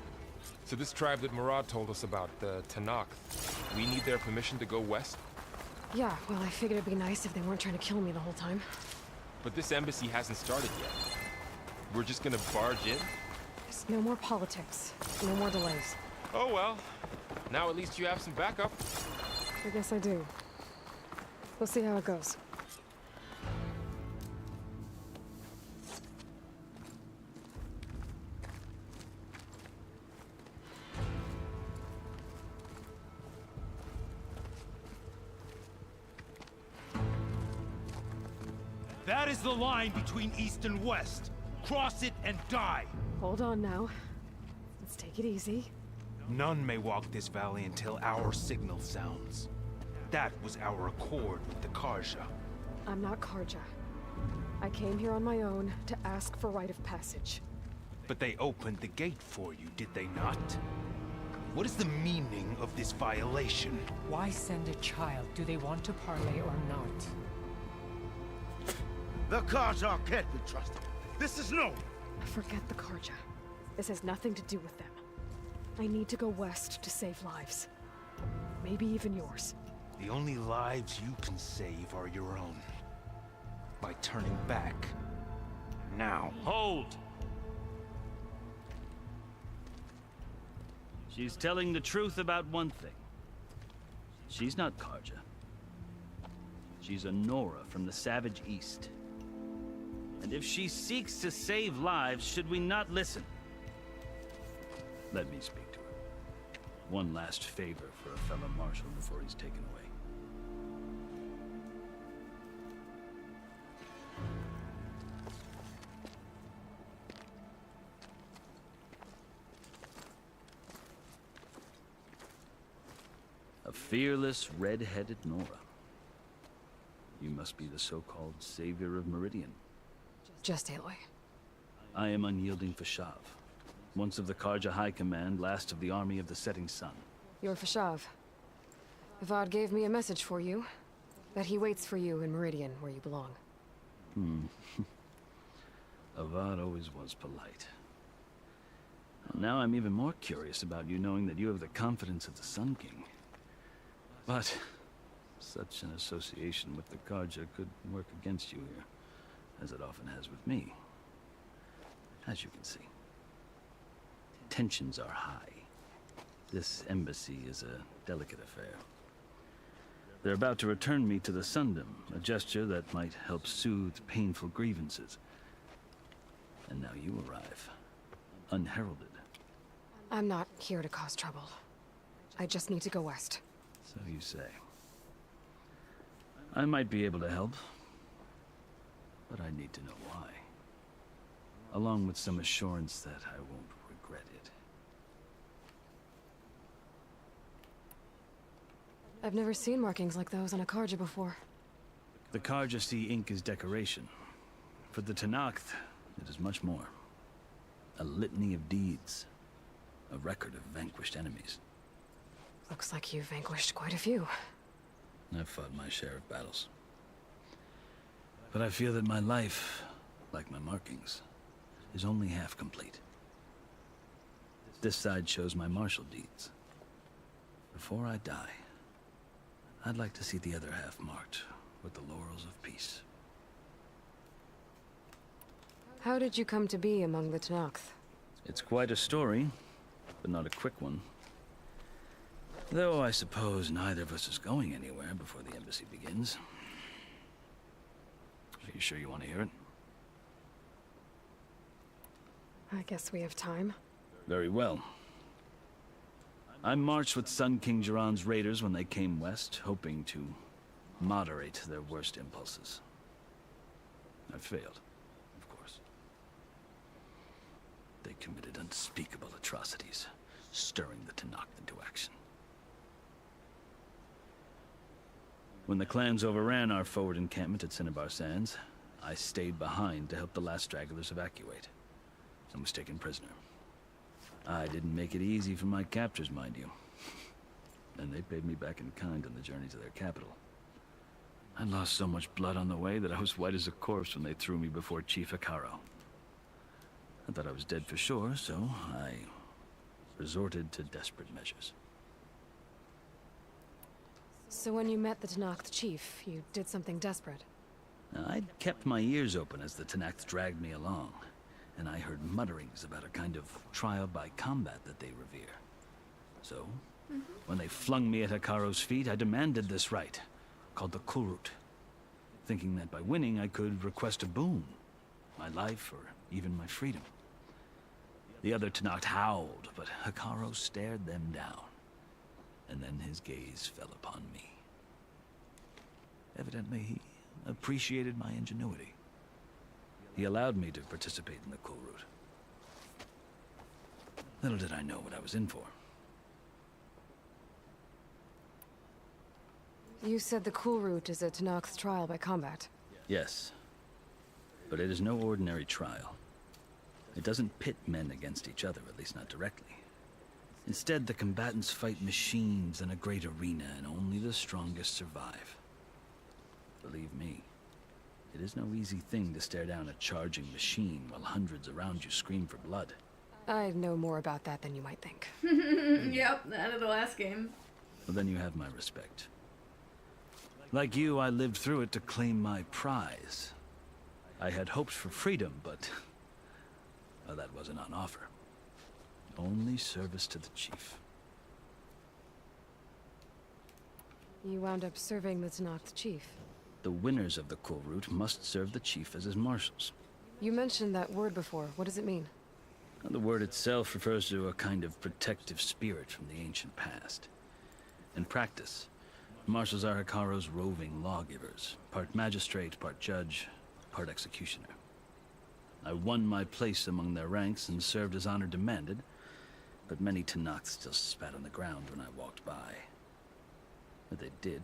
So this tribe that Murad told us about, the Tanakh, we need their permission to go west? Yeah, well, I figured it'd be nice if they weren't trying to kill me the whole time. But this embassy hasn't started yet. We're just gonna barge in? There's no more politics. No more delays. Oh well. Now at least you have some backup. I guess I do. We'll see how it goes. That is the line between East and West. Cross it and die. Hold on now. Let's take it easy. None may walk this valley until our signal sounds. That was our accord with the Karja. I'm not Karja. I came here on my own to ask for rite of passage. But they opened the gate for you, did they not? What is the meaning of this violation? Why send a child? Do they want to parley or not? The Karja can't be trusted. This is known. Forget the Karja. This has nothing to do with them. I need to go west to save lives. Maybe even yours. The only lives you can save are your own. By turning back. Now. Hold! She's telling the truth about one thing. She's not Karja. She's a Nora from the Savage East. And if she seeks to save lives, should we not listen? Let me speak to her. One last favor for a fellow marshal before he's taken away. A fearless, red-headed Nora. You must be the so-called Savior of Meridian. Just Aloy. I am unyielding Fashav. Once of the Karja High Command, last of the army of the Setting Sun. You're Fashav. Avad gave me a message for you. That he waits for you in Meridian, where you belong. Avad always was polite. Now I'm even more curious about you knowing that you have the confidence of the Sun King. But such an association with the Karja could work against you here, as it often has with me. As you can see, tensions are high. This embassy is a delicate affair. They're about to return me to the Sundom, a gesture that might help soothe painful grievances. And now you arrive, unheralded. I'm not here to cause trouble. I just need to go west. So you say. I might be able to help, but I need to know why. Along with some assurance that I won't regret it. I've never seen markings like those on a Karja before. The Karja see ink as decoration. For the Tenakth, it is much more. A litany of deeds. A record of vanquished enemies. Looks like you've vanquished quite a few. I've fought my share of battles. But I feel that my life, like my markings, is only half complete. This side shows my martial deeds. Before I die, I'd like to see the other half marked with the laurels of peace. How did you come to be among the Tenakth? It's quite a story, but not a quick one. Though I suppose neither of us is going anywhere before the embassy begins. Are you sure you want to hear it? I guess we have time. Very well. I marched with Sun King Jiran's raiders when they came west, hoping to moderate their worst impulses. I failed, of course. They committed unspeakable atrocities, stirring the Tenakth into action. When the clans overran our forward encampment at Cinnabar Sands, I stayed behind to help the last stragglers evacuate, and was taken prisoner. I didn't make it easy for my captors, mind you. And they paid me back in kind on the journey to their capital. I lost so much blood on the way that I was white as a corpse when they threw me before Chief Hikaro. I thought I was dead for sure, so I resorted to desperate measures. So when you met the Tenakth chief, you did something desperate? I'd kept my ears open as the Tenakth dragged me along, and I heard mutterings about a kind of trial by combat that they revere. So, when they flung me at Hikaro's feet, I demanded this right, called the Kulrut, thinking that by winning I could request a boon, my life or even my freedom. The other Tenakth howled, but Hikaro stared them down, and then his gaze fell upon me. Evidently, he appreciated my ingenuity. He allowed me to participate in the Kulrut. Little did I know what I was in for. You said the Kulrut is a Tenakth trial by combat. Yes, but it is no ordinary trial. It doesn't pit men against each other, at least not directly. Instead, the combatants fight machines in a great arena, and only the strongest survive. Believe me, it is no easy thing to stare down a charging machine while hundreds around you scream for blood. I know more about that than you might think. Yep, the end of the last game. Well, then you have my respect. Like you, I lived through it to claim my prize. I had hoped for freedom, but well, that wasn't on offer. Only service to the chief. You wound up serving the Tenakth chief. The winners of the Kulrut must serve the chief as his marshals. You mentioned that word before. What does it mean? The word itself refers to a kind of protective spirit from the ancient past. In practice, marshals are Hikaro's roving lawgivers, part magistrate, part judge, part executioner. I won my place among their ranks and served as honor demanded, but many Tenakth still spat on the ground when I walked by. But they did,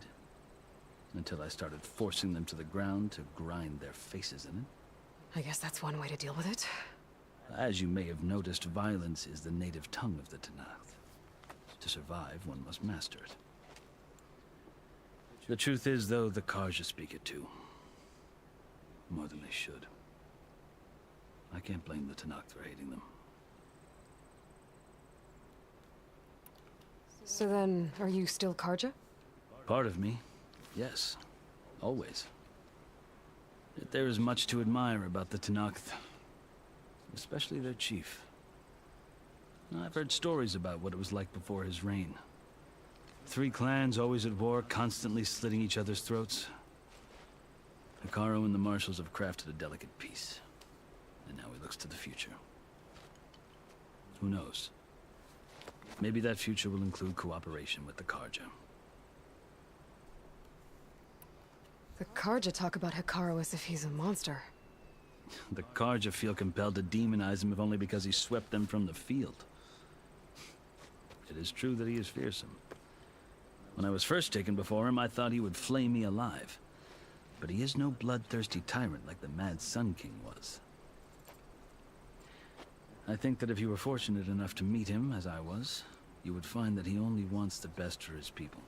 until I started forcing them to the ground to grind their faces in it. I guess that's one way to deal with it. As you may have noticed, violence is the native tongue of the Tenakth. To survive, one must master it. The truth is, though, the Karja speak it too. More than they should. I can't blame the Tenakth for hating them. So then, are you still Karja? Part of me, yes. Always. Yet there is much to admire about the Tenakth. Especially their chief. I've heard stories about what it was like before his reign. 3 clans always at war, constantly slitting each other's throats. Hikaro and the marshals have crafted a delicate peace. and now he looks to the future. Who knows? Maybe that future will include cooperation with the Karja. The Karja talk about Hikaru as if he's a monster. The Karja feel compelled to demonize him if only because he swept them from the field. It is true that he is fearsome. When I was first taken before him, I thought he would flay me alive. But he is no bloodthirsty tyrant like the Mad Sun King was. I think that if you were fortunate enough to meet him, as I was, you would find that he only wants the best for his people.